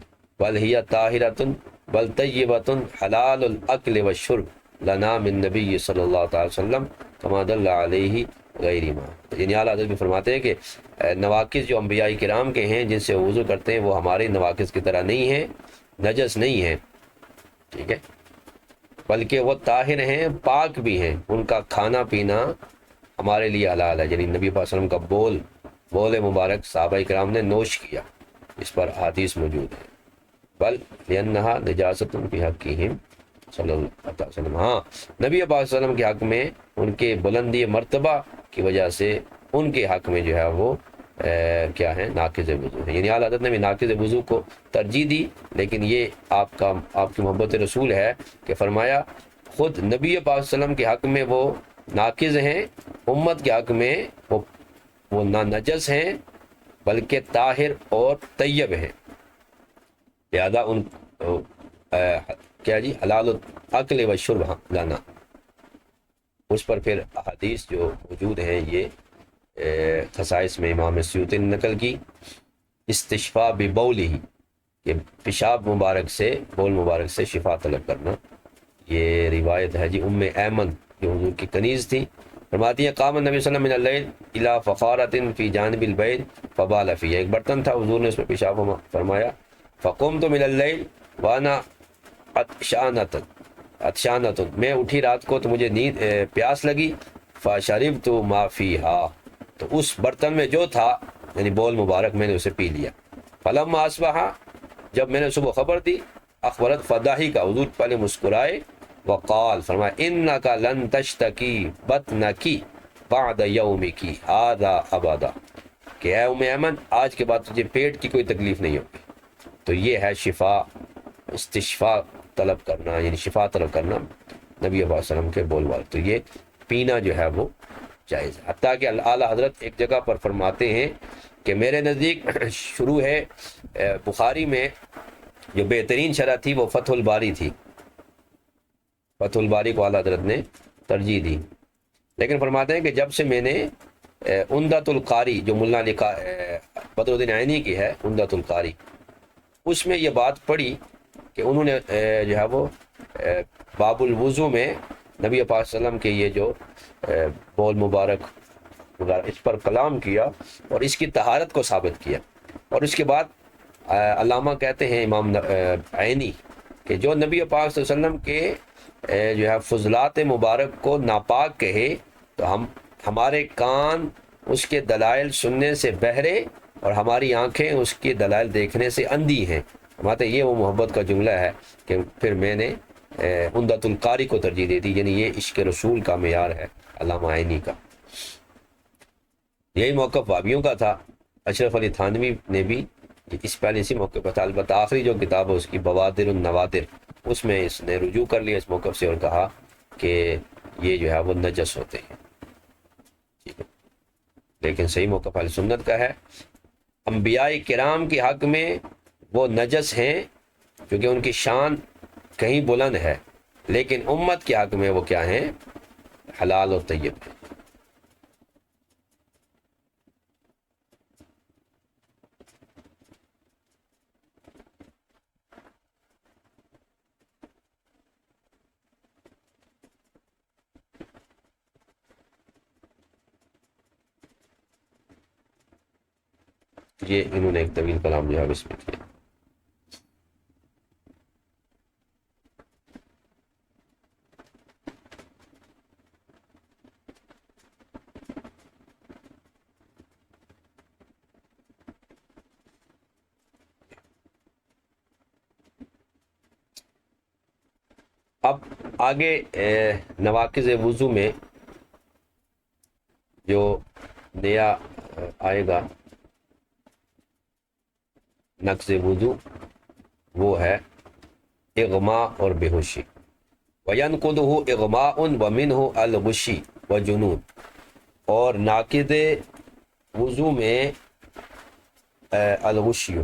بل ہی طاہرۃ بل طیبۃ حلال الاکل والشرب لنا من نبی صلی اللہ تعالی وسلم کما دل علیہ غیر ما. یعنی اعلیٰ حضرت بھی فرماتے ہیں کہ نواقص جو انبیاء کرام کے ہیں جن سے وضو کرتے ہیں وہ ہمارے نواقص کی طرح نہیں ہیں، نجس نہیں ہیں، ٹھیک ہے، بلکہ وہ طاہر ہیں، پاک بھی ہیں. ان کا کھانا پینا ہمارے لیے حلال ہے. یعنی نبی پاک صلی اللہ علیہ وسلم کا بول مبارک صحابہ کرام نے نوش کیا، اس پر حدیث موجود ہے. بل لأنہا نجاست فی حقہم صلی اللہ علیہ وسلم. ہاں، نبی پاک صلی اللہ علیہ وسلم کے حق میں ان کے بلندی مرتبہ کی وجہ سے ان کے حق میں جو ہے وہ کیا ہے، ناقض وضو ہے. یعنی اعلیٰ حضرت نے بھی ناقض وضو کو ترجیح دی، لیکن یہ آپ کی محبت رسول ہے کہ فرمایا خود نبی پاک صلی اللہ علیہ وسلم کے حق میں وہ ناقض ہیں، امت کے حق میں وہ نہ نجس ہیں بلکہ طاہر اور طیب ہیں. لہذا ان کیا جی حلال الاکل و شرب لانا. اس پر پھر احادیث جو موجود ہیں یہ خصائص میں امام سیوطی نے نقل کی. استشفاء ببولہ، کہ پیشاب مبارک سے، بول مبارک سے شفا طلب کرنا. یہ روایت ہے جی ام ایمن جو حضور کی کنیز تھی، فرماتی ہیں قام النبی صلی اللہ علیہ وسلم من اللیل الی فخارۃ فی جانب البیت فبال فیہ. ایک برتن تھا، حضور نے اس میں پیشاب فرمایا. فقمت من اللیل وانا عطشانۃ، میں اٹھی رات کو تو مجھے نیند پیاس لگی. فشربت ما فیہا، تو اس برتن میں جو تھا یعنی بول مبارک میں نے اسے پی لیا. فلما اصبح، جب میں نے صبح خبر دی، اخبرت فداہی کا، حضور پہلے مسکرائے، وقال فرمایا انک لن تشتکی بطنکی بعد یومک ھذا ابدا، کہ اے ام ایمن آج کے بعد تجھے پیٹ کی کوئی تکلیف نہیں ہوگی. تو یہ ہے شفا، استشفاء طلب کرنا، یعنی شفا طلب کرنا نبی علیہ وسلم کے بول بال. تو یہ پینا جو ہے وہ جائز ہے. حتیٰ کہ اعلیٰ حضرت ایک جگہ پر فرماتے ہیں کہ میرے نزدیک شروع ہے بخاری میں جو بہترین شرح تھی وہ فتح الباری تھی. فتح الباری کو اعلیٰ حضرت نے ترجیح دی، لیکن فرماتے ہیں کہ جب سے میں نے عمدۃ القاری جو ملا علی بدر الدین عینی کی ہے عمدۃ القاری، اس میں یہ بات پڑھی کہ انہوں نے جو ہے وہ باب الوضو میں نبی پاک صلی اللہ علیہ وسلم کے یہ جو بول مبارک وغیرہ اس پر کلام کیا اور اس کی طہارت کو ثابت کیا. اور اس کے بعد علامہ کہتے ہیں امام عینی کہ جو نبی پاک صلی اللہ علیہ وسلم کے جو ہے فضلات مبارک کو ناپاک کہے تو ہمارے کان اس کے دلائل سننے سے بہرے اور ہماری آنکھیں اس کے دلائل دیکھنے سے اندھی ہیں. ہمارے یہ وہ محبت کا جملہ ہے کہ پھر میں نے عمدۃ القاری کو ترجیح دے دی. یعنی یہ عشق رسول کا معیار ہے علامہ عینی کا. یہی موقف وہابیوں کا تھا. اشرف علی تھانوی نے بھی اس پہلے اسی موقع پر تھا، البتہ آخری جو کتاب ہے اس کی بوادر النوادر، اس میں اس نے رجوع کر لیا اس موقف سے اور کہا کہ یہ جو ہے وہ نجس ہوتے ہیں. ٹھیک ہے، لیکن صحیح موقف اہل سنت کا ہے. انبیاء کرام کے حق میں وہ نجس ہیں کیونکہ ان کی شان کہیں بلند ہے، لیکن امت کے حق میں وہ کیا ہیں، حلال اور طیب ہیں. یہ انہوں نے ایک طویل کلام جو ہے اس میں کیا. اب آگے نواقض وضو میں جو نیا آئے گا نقض وضو وہ ہے اغماء اور بے ہوشی. وَيَنْقُضُهُ اغماء وَمِنْهُ الغشی وجنون. اور ناقض وضو میں الغشی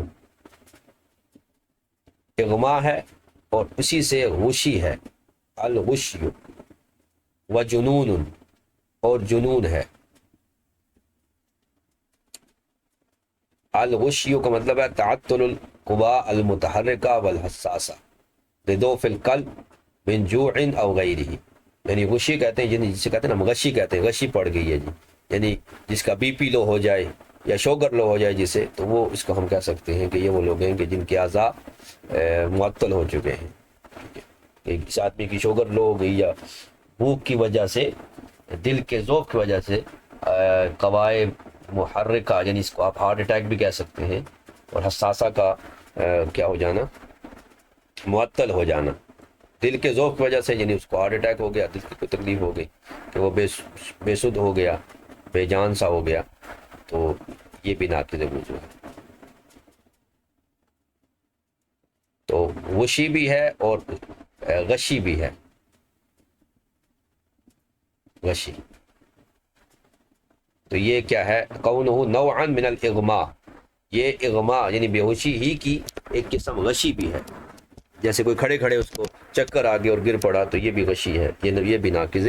اغماء ہے اور اسی سے غشی ہے، الغشی وجنون اور جنون ہے. الغشی کا مطلب ہے تعطل القوا المتحرکہ والحساسہ لضعف القلب من جوع او غیرہ، یعنی غشی کہتے ہیں، جسے کہتے ہیں نا غشی کہتے ہیں، غشی پڑ گئی ہے جی، یعنی جس کا بی پی لو ہو جائے یا شوگر لو ہو جائے جسے، تو وہ اس کو ہم کہہ سکتے ہیں کہ یہ وہ لوگ ہیں کہ جن کے اعضاء معطل ہو چکے ہیں. کہ اس آدمی کی شوگر لو ہو گئی یا بھوک کی وجہ سے، دل کے ذوق کی وجہ سے قوائے محرکہ، یعنی اس کو آپ ہارٹ اٹیک بھی کہہ سکتے ہیں، اور حساسہ کا کیا ہو جانا، معطل ہو جانا، دل کے ذوق کی وجہ سے، یعنی اس کو ہارٹ اٹیک ہو گیا، دل کی کوئی تکلیف ہو گئی کہ وہ بے سدھ ہو گیا، بے جان سا ہو گیا، تو یہ بھی ناقض وضو ہے. تو وشی بھی ہے اور غشی بھی ہے. غشی تو یہ کیا ہے؟ کونہ نوعا من الاغماء، یہ اغماء یعنی بے ہوشی ہی کی ایک قسم غشی بھی ہے. جیسے کوئی کھڑے کھڑے اس کو چکر آ گیا اور گر پڑا، تو یہ بھی غشی ہے، یہ بھی ناقض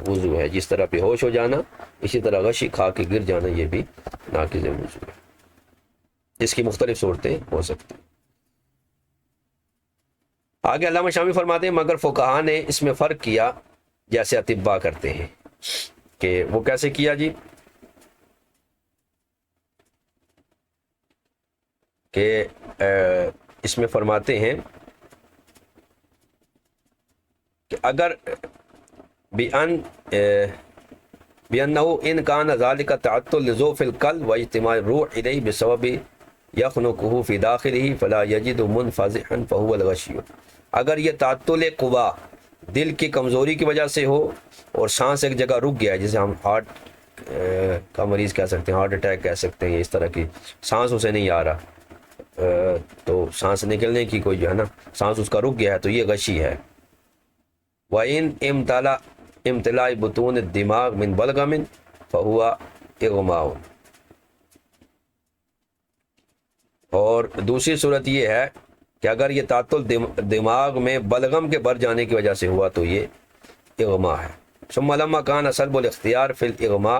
وضو ہے. جس طرح بے ہوش ہو جانا، اسی طرح غشی کھا کے گر جانا، یہ بھی ناقض وضو ہے. اس کی مختلف صورتیں ہو سکتی ہیں. آگے علامہ شامی فرماتے ہیں مگر فقہا نے اس میں فرق کیا جیسے اطباء کرتے ہیں. کہ وہ کیسے کیا جی؟ کہ اس میں فرماتے ہیں کہ اگر بأنه إن كان ذلك تعطل لضعف القلب واجتماع الروح إليه بسبب يخنقه في داخله فلا يجد منفزعا فهو الغشي. اگر یہ تعطل قوا دل کی کمزوری کی وجہ سے ہو اور سانس ایک جگہ رک گیا ہے، جسے ہم ہارٹ کا مریض کہہ سکتے ہیں، ہارٹ اٹیک کہہ سکتے ہیں، اس طرح کی سانس اسے نہیں آ رہا، تو سانس نکلنے کی کوئی جو ہے نا سانس اس کا رک گیا ہے، تو یہ غشی ہے. وَإِنْ امتلاء بطون الدماغ من بلغم فهو اغماء. اور دوسری صورت یہ ہے کہ اگر یہ تعطل دماغ میں بلغم کے بھر جانے کی وجہ سے ہوا تو یہ اغماء ہے. ثم لما كان سلب الاختیار فی الاغماء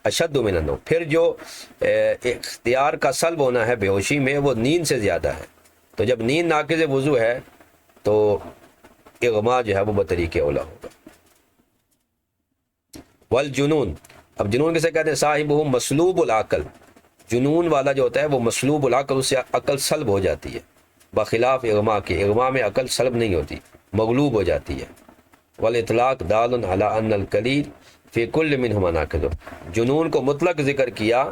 اشد من النوم، پھر جو اختیار کا سلب ہونا ہے بے ہوشی میں وہ نیند سے زیادہ ہے. تو جب نیند ناقض وضو ہے تو اغماء جو ہے وہ بطریق اولا ہوگا. والجنون، اب جنون کسے کہتے ہیں؟ صاحبہ مسلوب العقل، جنون والا جو ہوتا ہے وہ مسلوب العقل، اس سے عقل سلب ہو جاتی ہے، بخلاف اغماء کے. اغماء میں عقل سلب نہیں ہوتی، مغلوب ہو جاتی ہے. والاطلاق دال علی ان القلیل فی کل منہما ناقض، جنون کو مطلق ذکر کیا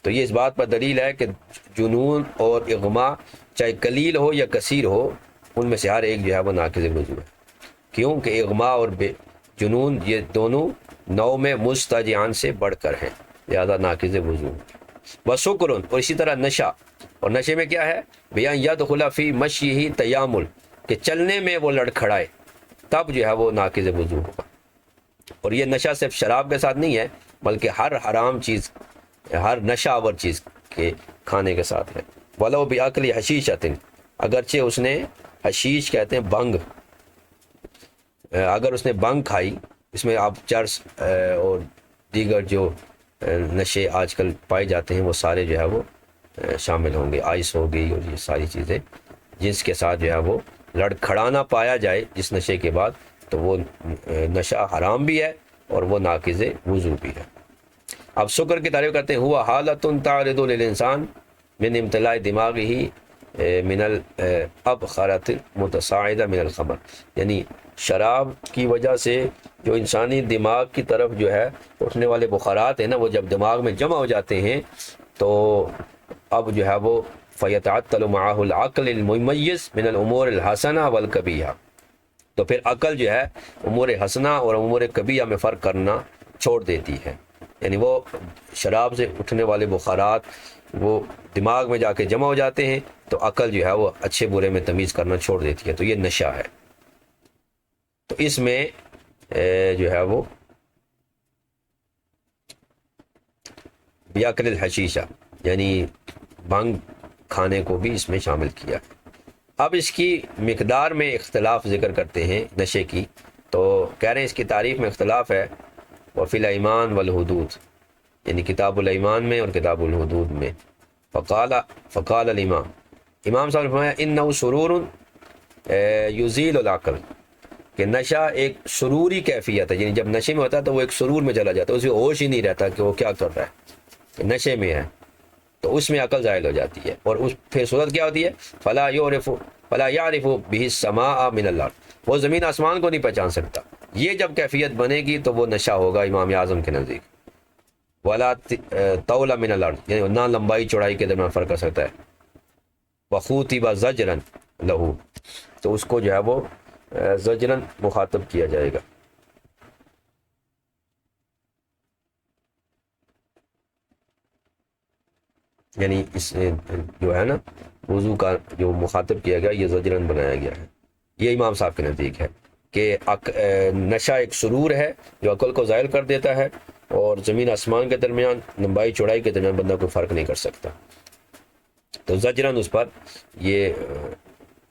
تو یہ اس بات پر دلیل ہے کہ جنون اور اغماء چاہے قلیل ہو یا کثیر ہو، ان میں سے ہر ایک جو ہے وہ ناقض وضو ہے. کیوں کہ اغماء اور جنون یہ دونوں نو میں مستجعان سے بڑھ کر ہیں، لہذا ناقض وضو. وسکر، اور اسی طرح نشہ، اور نشے میں کیا ہے؟ بیان یدخل فی مشیہ تیامل، کہ چلنے میں وہ لڑکھڑائے، تب جو ہے وہ ناقض وضو ہوگا. اور یہ نشہ صرف شراب کے ساتھ نہیں ہے، بلکہ ہر حرام چیز، ہر نشہ آور چیز کے کھانے کے ساتھ ہے. ولو باکل حشیشۃ، اگرچہ اس نے حشیش کہتے ہیں بنگ، اگر اس نے بنگ کھائی، اس میں آپ چرس اور دیگر جو نشے آج کل پائے جاتے ہیں وہ سارے جو ہے وہ شامل ہوں گے. آئس ہو گئی اور یہ ساری چیزیں جس کے ساتھ جو ہے وہ لڑکھڑانا پایا جائے جس نشے کے بعد، تو وہ نشہ حرام بھی ہے اور وہ ناقض وضو بھی ہے. اب شکر کی تعریف کرتے ہیں، ہوا حالت تعرض للانسان من امتلاء دماغه من الابخرۃ متصاعدہ من الخمر، یعنی شراب کی وجہ سے جو انسانی دماغ کی طرف جو ہے اٹھنے والے بخارات ہیں نا، وہ جب دماغ میں جمع ہو جاتے ہیں تو اب جو ہے وہ فیتعطل معه العقل الممیز من الامور الحسنہ والکبیحہ، تو پھر عقل جو ہے امور حسنہ اور امور کبیحہ میں فرق کرنا چھوڑ دیتی ہے. یعنی وہ شراب سے اٹھنے والے بخارات وہ دماغ میں جا کے جمع ہو جاتے ہیں تو عقل جو ہے وہ اچھے برے میں تمیز کرنا چھوڑ دیتی ہے، تو یہ نشہ ہے. تو اس میں جو ہے وہ بیاکل الحشیشہ یعنی بھنگ کھانے کو بھی اس میں شامل کیا. اب اس کی مقدار میں اختلاف ذکر کرتے ہیں نشے کی، تو کہہ رہے ہیں اس کی تعریف میں اختلاف ہے. وفی الایمان والحدود، یعنی کتاب الایمان میں اور کتاب الحدود میں. فقال الامام، امام صاحب نے فرمایا انہ سرور یزیل العقل، کہ نشہ ایک سروری کیفیت ہے، یعنی جب نشے میں ہوتا ہے تو وہ ایک سرور میں چلا جاتا ہے، اسے ہوش ہی نہیں رہتا کہ وہ کیا کر رہا ہے، نشے میں ہے تو اس میں عقل زائل ہو جاتی ہے، اور اس پھر صورت کیا ہوتی ہے، فلا یعرف بہ السماء من الارض، وہ زمین آسمان کو نہیں پہچان سکتا، یہ جب کیفیت بنے گی تو وہ نشہ ہوگا امام اعظم کے نزدیک، ولا طول من الارض، یعنی نہ لمبائی چوڑائی کے درمیان فرق کر سکتا ہے، وخوطب زجرا لہو، تو اس کو جو ہے وہ زجرن مخاطب کیا جائے گا۔ یعنی اس جو ہے نا وضو کا جو مخاطب کیا گیا یہ زجرن بنایا گیا ہے، یہ امام صاحب کے نزدیک ہے کہ نشہ ایک سرور ہے جو عقل کو زائل کر دیتا ہے، اور زمین آسمان کے درمیان لمبائی چوڑائی کے درمیان بندہ کوئی فرق نہیں کر سکتا، تو زجرن اس پر یہ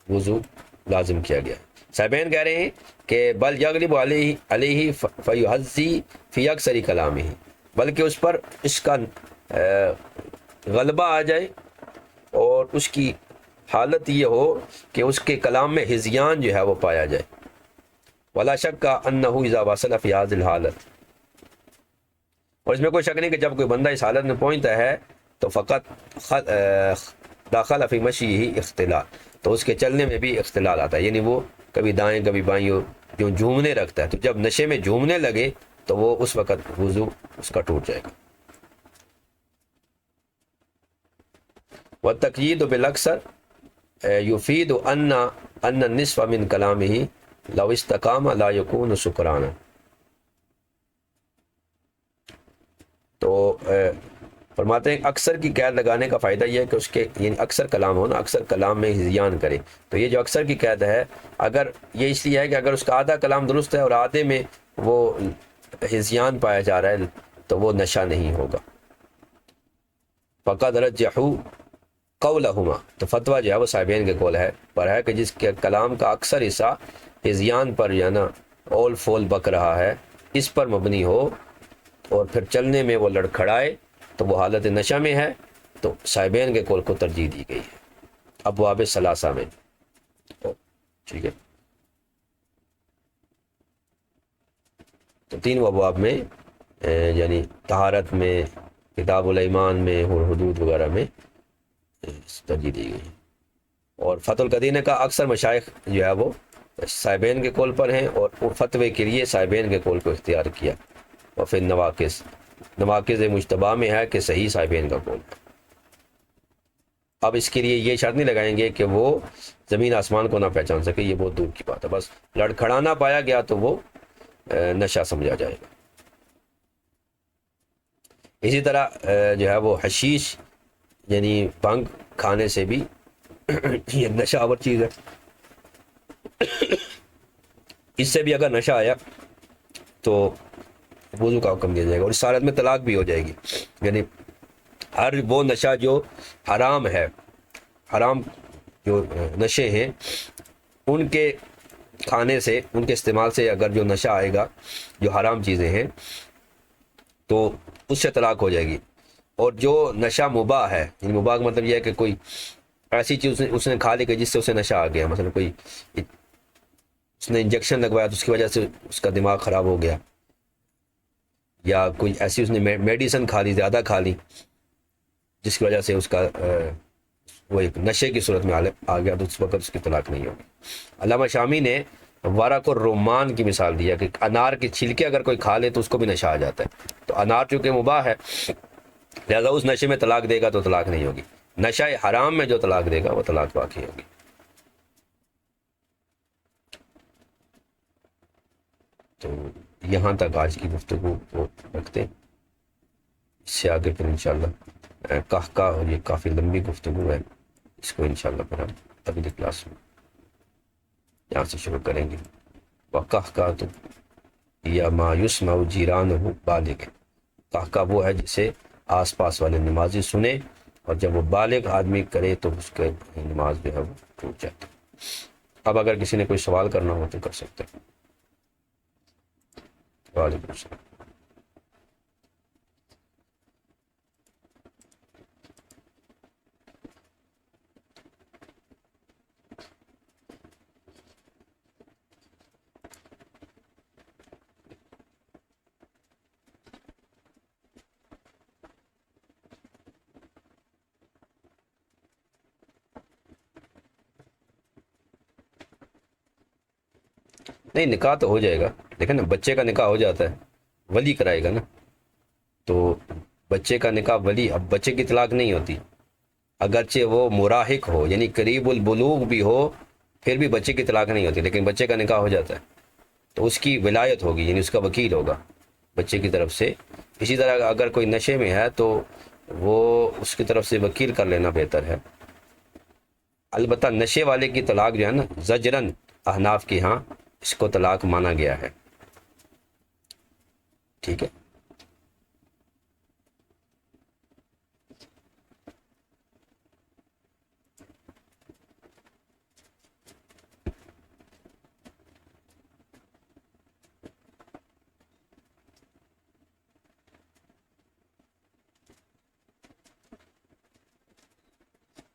وضو لازم کیا گیا۔ صاحبین کہہ رہے ہیں کہ بل یغلب علیہ فیحظی فی اکثر کلامہ، بلکہ اس پر اس کا غلبہ آ جائے اور اس کی حالت یہ ہو کہ اس کے کلام میں ہذیان جو ہے وہ پایا جائے، ولا شک انہ اذا وصل فی هذه الحالت، اور اس میں کوئی شک نہیں کہ جب کوئی بندہ اس حالت میں پہنچتا ہے تو فقط داخل فی مشیہ اختلال، تو اس کے چلنے میں بھی اختلال آتا ہے، یعنی وہ کبھی دائیں کبھی بائیں جو جھومنے رکھتا ہے، تو جب نشے میں جھومنے لگے تو وہ اس وقت وضو اس کا ٹوٹ جائے گا۔ والتقیید بالاکثر یفید ان النصف من کلامہ لو استقام لا یکون سکرانا، تو فرماتے ہیں اکثر کی قید لگانے کا فائدہ یہ ہے کہ اس کے یعنی اکثر کلام ہو نا، اکثر کلام میں ہذیان کرے، تو یہ جو اکثر کی قید ہے اگر یہ اس لیے ہے کہ اگر اس کا آدھا کلام درست ہے اور آدھے میں وہ ہذیان پایا جا رہا ہے تو وہ نشہ نہیں ہوگا۔ فقد رجحوا قولہما، تو فتویٰ جو ہے وہ صاحبین کے قول ہے پر ہے کہ جس کے کلام کا اکثر حصہ ہذیان پر یا نا اول فول بک رہا ہے اس پر مبنی ہو اور پھر چلنے میں وہ لڑکھڑائے تو وہ حالت نشہ میں ہے، تو صاحبین کے قول کو ترجیح دی گئی ہے ابواب ثلاثہ میں۔ ٹھیک ہے، تو تین ابواب میں یعنی طہارت میں، کتاب الایمان میں اور حدود وغیرہ میں ترجیح دی گئی، اور فتح القدیر کا اکثر مشائخ جو ہے وہ صاحبین کے قول پر ہیں اور فتوے کے لیے صاحبین کے قول کو اختیار کیا، اور پھر نواقض مجتبہ میں ہے کہ صحیح صاحبین کا قول ہے۔ اب اس کے لیے یہ شرط نہیں لگائیں گے کہ وہ زمین آسمان کو نہ پہچان سکے، یہ بہت دور کی بات ہے، بس لڑکھڑانا پایا گیا تو وہ نشہ سمجھا جائے گا۔ اسی طرح جو ہے وہ حشیش یعنی بھنگ کھانے سے بھی یہ نشہ آور چیز ہے، اس سے بھی اگر نشہ آیا تو وضو کا حکم دیا جائے گا، اور اس حالت میں طلاق بھی ہو جائے گی، یعنی ہر وہ نشہ جو حرام ہے، حرام جو نشے ہیں ان کے کھانے سے، ان کے استعمال سے اگر جو نشہ آئے گا جو حرام چیزیں ہیں تو اس سے طلاق ہو جائے گی، اور جو نشہ مباح ہے، یعنی مباح کا مطلب یہ ہے کہ کوئی ایسی چیز اس نے کھا لی کہ جس سے اسے نشہ آ گیا، مثلا کوئی اس نے انجیکشن لگوایا تو اس کی وجہ سے اس کا دماغ خراب ہو گیا، یا کوئی ایسی اس نے میڈیسن کھا لی، زیادہ کھا لی جس کی وجہ سے اس کا وہ ایک نشے کی صورت میں آ گیا، تو اس وقت اس کی طلاق نہیں ہوگی۔ علامہ شامی نے ورق الرمان کی مثال دیا کہ انار کے چھلکے اگر کوئی کھا لے تو اس کو بھی نشہ آ جاتا ہے، تو انار چونکہ مباح ہے لہذا اس نشے میں طلاق دے گا تو طلاق نہیں ہوگی، نشہ حرام میں جو طلاق دے گا وہ طلاق باقی ہوگی۔ تو یہاں تک آج کی گفتگو کو رکھتے ہیں، اس سے آگے پھر انشاءاللہ قہقہ، اور یہ کافی لمبی گفتگو ہے، اس کو انشاءاللہ پھر ہم اگلی کلاس میں یہاں سے شروع کریں گے۔ وقہقہ یا ما یسمع جیرانہ بالغ، قہقہ وہ ہے جسے آس پاس والے نمازی سنے، اور جب وہ بالغ آدمی کرے تو اس کے نماز جو ہے وہ ٹوٹ جاتی۔ اب اگر کسی نے کوئی سوال کرنا ہو تو کر سکتے ہیں۔ وعلیکم السلام۔ نہیں نکاح تو ہو جائے گا، لیکن نا بچے کا نکاح ہو جاتا ہے، ولی کرائے گا نا، تو بچے کا نکاح ولی، اب بچے کی طلاق نہیں ہوتی، اگرچہ وہ مراہق ہو یعنی قریب البلوغ بھی ہو پھر بھی بچے کی طلاق نہیں ہوتی، لیکن بچے کا نکاح ہو جاتا ہے تو اس کی ولایت ہوگی، یعنی اس کا وکیل ہوگا بچے کی طرف سے۔ اسی طرح اگر کوئی نشے میں ہے تو وہ اس کی طرف سے وکیل کر لینا بہتر ہے۔ البتہ نشے والے کی طلاق جو ہے نا زجرن احناف کے ہاں اس کو طلاق مانا گیا ہے، ٹھیک ہے۔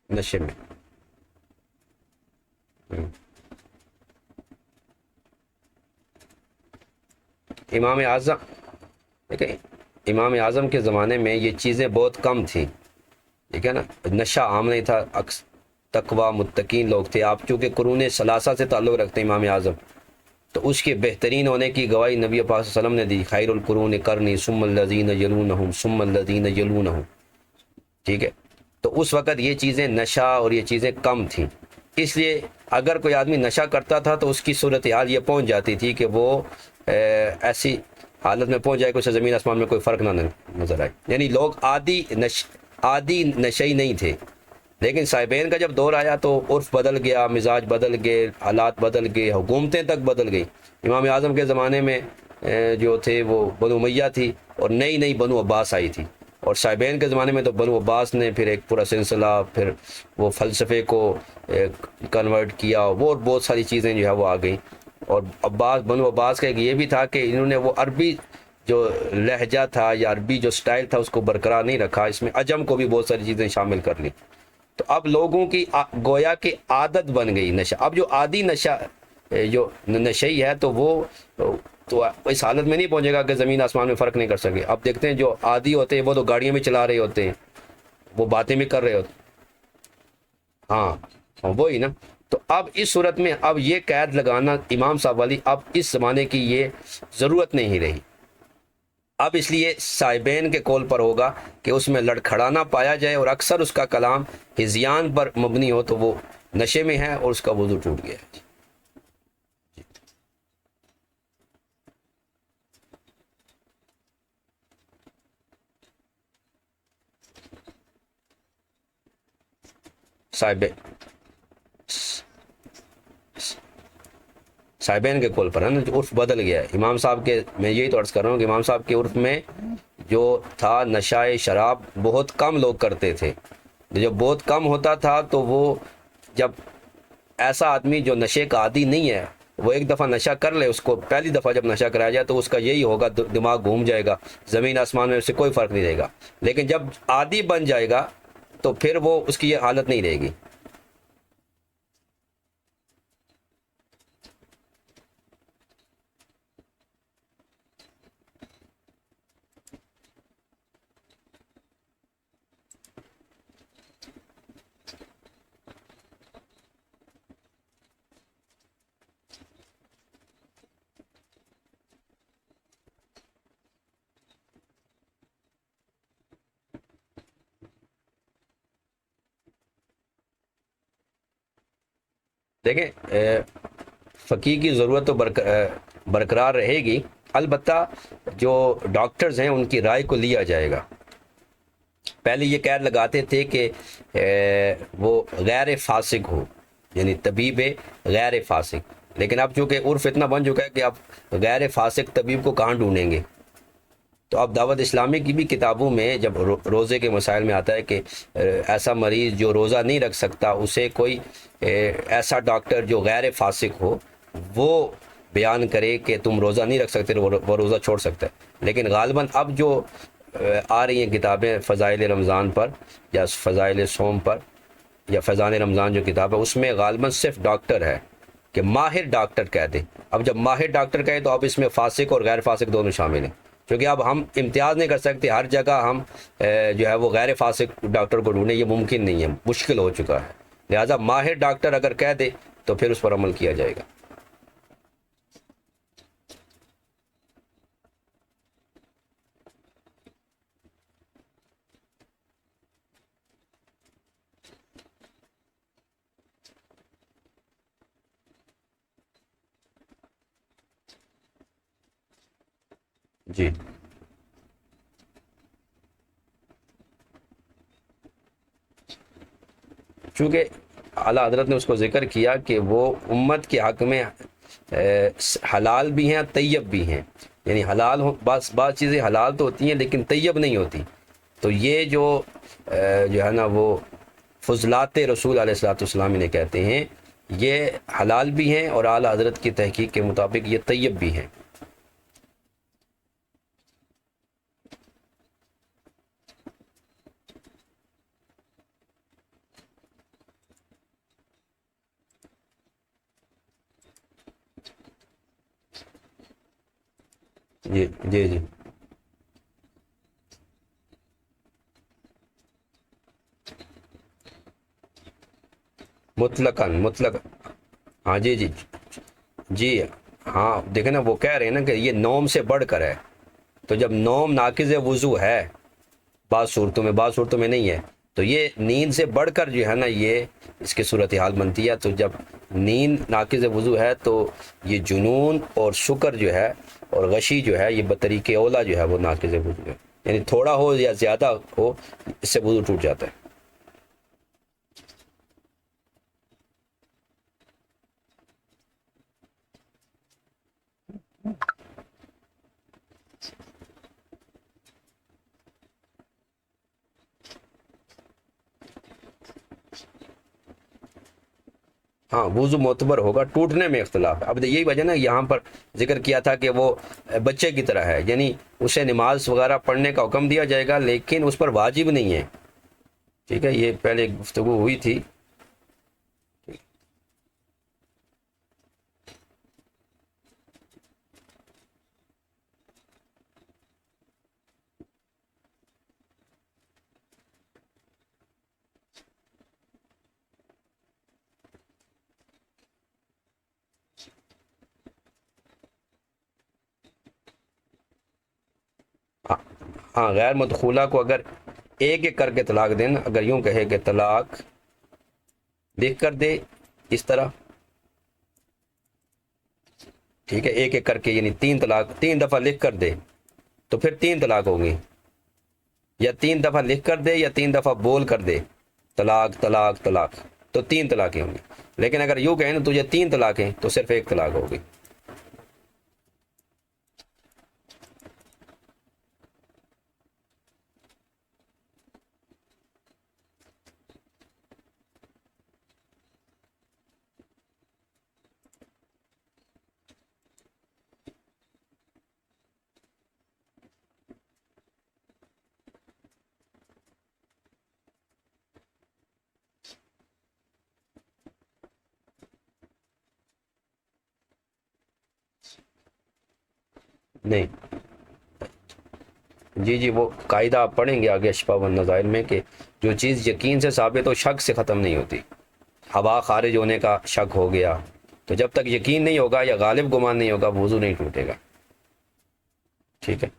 نشے میں امام اعظم، دیکھیں امام اعظم کے زمانے میں یہ چیزیں بہت کم تھیں، ٹھیک ہے نا، نشہ عام نہیں تھا، تقوی متقین لوگ تھے۔ آپ چونکہ قرون ثلاثہ سے تعلق رکھتے ہیں امام اعظم، تو اس کے بہترین ہونے کی گواہی نبی پاک صلی اللہ علیہ وسلم نے دی، خیر القرون قرنی ثم الذین یلونہم ثم الذین یلونہم، ٹھیک ہے۔ تو اس وقت یہ چیزیں نشہ اور یہ چیزیں کم تھیں، اس لیے اگر کوئی آدمی نشہ کرتا تھا تو اس کی صورتحال یہ پہنچ جاتی تھی کہ وہ ایسی حالت میں پہنچ جائے کہ اسے زمین آسمان میں کوئی فرق نہ نظر آئے، یعنی لوگ عادی نشئی نہیں تھے۔ لیکن صاحبین کا جب دور آیا تو عرف بدل گیا، مزاج بدل گئے، حالات بدل گئے، حکومتیں تک بدل گئی۔ امام اعظم کے زمانے میں جو تھے وہ بنو امیہ تھی، اور نئی نئی بنو عباس آئی تھی، اور صاحبین کے زمانے میں تو بنو عباس نے پھر ایک پورا سلسلہ، پھر وہ فلسفے کو کنورٹ کیا، وہ اور بہت ساری چیزیں جو ہے وہ آ گئیں۔ اور بنو عباس کا ایک یہ بھی تھا کہ انہوں نے وہ عربی جو لہجہ تھا یا عربی جو سٹائل تھا اس کو برقرار نہیں رکھا، اس میں عجم کو بھی بہت ساری چیزیں شامل کر لی، تو اب لوگوں کی گویا کہ عادت بن گئی نشہ۔ اب جو عادی نشہ جو نشئی ہے تو وہ تو اس حالت میں نہیں پہنچے گا کہ زمین آسمان میں فرق نہیں کر سکے۔ اب دیکھتے ہیں جو عادی ہوتے ہیں وہ تو گاڑیوں میں چلا رہے ہوتے ہیں، وہ باتیں بھی کر رہے ہوتے ہیں، ہاں وہی نا۔ تو اب اس صورت میں اب یہ قید لگانا امام صاحب والی اب اس زمانے کی یہ ضرورت نہیں رہی، اب اس لیے صاحبین کے قول پر ہوگا کہ اس میں لڑکھڑانا پایا جائے اور اکثر اس کا کلام ہذیان پر مبنی ہو تو وہ نشے میں ہے اور اس کا وضو ٹوٹ گیا ہے۔ صاحبین کے قول پر ہے نا، جو عرف بدل گیا ہے امام صاحب کے، میں یہی تو عرض کر رہا ہوں کہ امام صاحب کے عرف میں جو تھا نشہ شراب بہت کم لوگ کرتے تھے، جب بہت کم ہوتا تھا تو وہ جب ایسا آدمی جو نشے کا عادی نہیں ہے وہ ایک دفعہ نشہ کر لے، اس کو پہلی دفعہ جب نشہ کرایا جائے تو اس کا یہی ہوگا، دماغ گھوم جائے گا، زمین آسمان میں اس سے کوئی فرق نہیں رہے گا۔ لیکن جب عادی بن جائے گا تو پھر وہ اس کی یہ حالت نہیں رہے گی۔ دیکھیں فقih کی ضرورت تو برقرار رہے گی، البتہ جو ڈاکٹرز ہیں ان کی رائے کو لیا جائے گا۔ پہلے یہ قید لگاتے تھے کہ وہ غیر فاسق ہو، یعنی طبیب غیر فاسق، لیکن اب چونکہ عرف اتنا بن چکا ہے کہ اب غیر فاسق طبیب کو کہاں ڈھونڈیں گے، تو اب دعوت اسلامی کی بھی کتابوں میں جب روزے کے مسائل میں آتا ہے کہ ایسا مریض جو روزہ نہیں رکھ سکتا اسے کوئی ایسا ڈاکٹر جو غیر فاسق ہو وہ بیان کرے کہ تم روزہ نہیں رکھ سکتے، وہ روزہ چھوڑ سکتا ہے۔ لیکن غالباً اب جو آ رہی ہیں کتابیں فضائل رمضان پر یا فضائل صوم پر یا فیضان رمضان جو کتاب ہے اس میں غالباً صرف ڈاکٹر ہے کہ ماہر ڈاکٹر کہہ دیں۔ اب جب ماہر ڈاکٹر کہے تو اب اس میں فاسق اور غیر فاسق دونوں شامل ہیں، کیونکہ اب ہم امتیاز نہیں کر سکتے، ہر جگہ ہم جو ہے وہ غیر فاسق ڈاکٹر کو ڈھونڈیں، یہ ممکن نہیں ہے، مشکل ہو چکا ہے۔ لہٰذا ماہر ڈاکٹر اگر کہہ دے تو پھر اس پر عمل کیا جائے گا۔ جی چونکہ اعلیٰ حضرت نے اس کو ذکر کیا کہ وہ امت کے حق میں حلال بھی ہیں طیب بھی ہیں، یعنی حلال ہو، بعض چیزیں حلال تو ہوتی ہیں لیکن طیب نہیں ہوتی، تو یہ جو ہے نا وہ فضلات رسول علیہ الصلوۃ والسلام انہیں کہتے ہیں، یہ حلال بھی ہیں اور اعلیٰ حضرت کی تحقیق کے مطابق یہ طیب بھی ہیں۔ جی جی جی مطلق ہاں جی جی جی ہاں دیکھیں نا، وہ کہہ رہے ہیں نا کہ یہ نوم سے بڑھ کر ہے، تو جب نوم ناقض وضو ہے بعض صورتوں میں نہیں ہے، تو یہ نیند سے بڑھ کر جو ہے نا یہ اس کی صورتحال بنتی ہے۔ تو جب نیند ناقض وضو ہے تو یہ جنون اور سکر جو ہے اور غشی جو ہے یہ بطریق اولا جو ہے وہ ناقض وضو ہے، یعنی تھوڑا ہو یا زیادہ ہو اس سے وضو ٹوٹ جاتا ہے۔ ہاں وضو معتبر ہوگا، ٹوٹنے میں اختلاف ہے۔ اب یہی وجہ نا یہاں پر ذکر کیا تھا کہ وہ بچے کی طرح ہے، یعنی اسے نماز وغیرہ پڑھنے کا حکم دیا جائے گا لیکن اس پر واجب نہیں ہے، ٹھیک ہے، یہ پہلے گفتگو ہوئی تھی۔ ہاں غیر مدخولہ کو اگر ایک ایک کر کے طلاق دینا، اگر یوں کہے کہ طلاق لکھ کر دے اس طرح، ٹھیک ہے، ایک ایک کر کے، یعنی تین دفعہ لکھ کر دے تو پھر تین طلاق ہوگی، یا تین دفعہ لکھ کر دے یا تین دفعہ بول کر دے طلاق طلاق طلاق، تو تین طلاقیں ہوں گی۔ لیکن اگر یوں کہیں نا تجھے تین طلاقیں، تو صرف ایک طلاق ہوگی۔ نہیں جی جی، وہ قاعدہ آپ پڑھیں گے آگے اشفاء والنظائر میں کہ جو چیز یقین سے ثابت ہو شک سے ختم نہیں ہوتی۔ ہوا خارج ہونے کا شک ہو گیا، تو جب تک یقین نہیں ہوگا یا غالب گمان نہیں ہوگا وضو نہیں ٹوٹے گا، ٹھیک ہے۔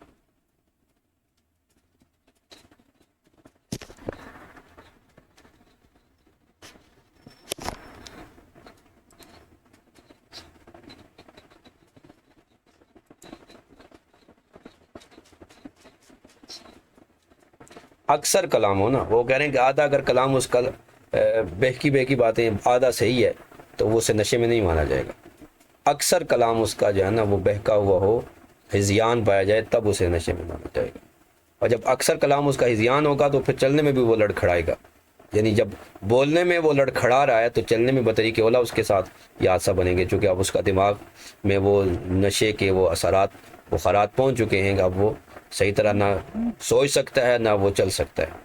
اکثر کلام ہو نا، وہ کہہ رہے ہیں کہ آدھا اگر کلام اس کا بہکی بہکی باتیں آدھا صحیح ہے تو وہ اسے نشے میں نہیں مانا جائے گا۔ اکثر کلام اس کا جو ہے نا وہ بہکا ہوا ہو، ہذیان پایا جائے، تب اسے نشے میں مانا جائے گا۔ اور جب اکثر کلام اس کا ہذیان ہوگا تو پھر چلنے میں بھی وہ لڑکھڑائے گا، یعنی جب بولنے میں وہ لڑکھڑا رہا ہے تو چلنے میں بطریق اولا اس کے ساتھ یہ حادثہ بنے گے، چونکہ اب اس کا دماغ میں وہ نشے کے وہ اثرات بخارات پہنچ چکے ہیں، اب وہ صحیح طرح نہ سوچ سکتا ہے نہ وہ چل سکتا ہے۔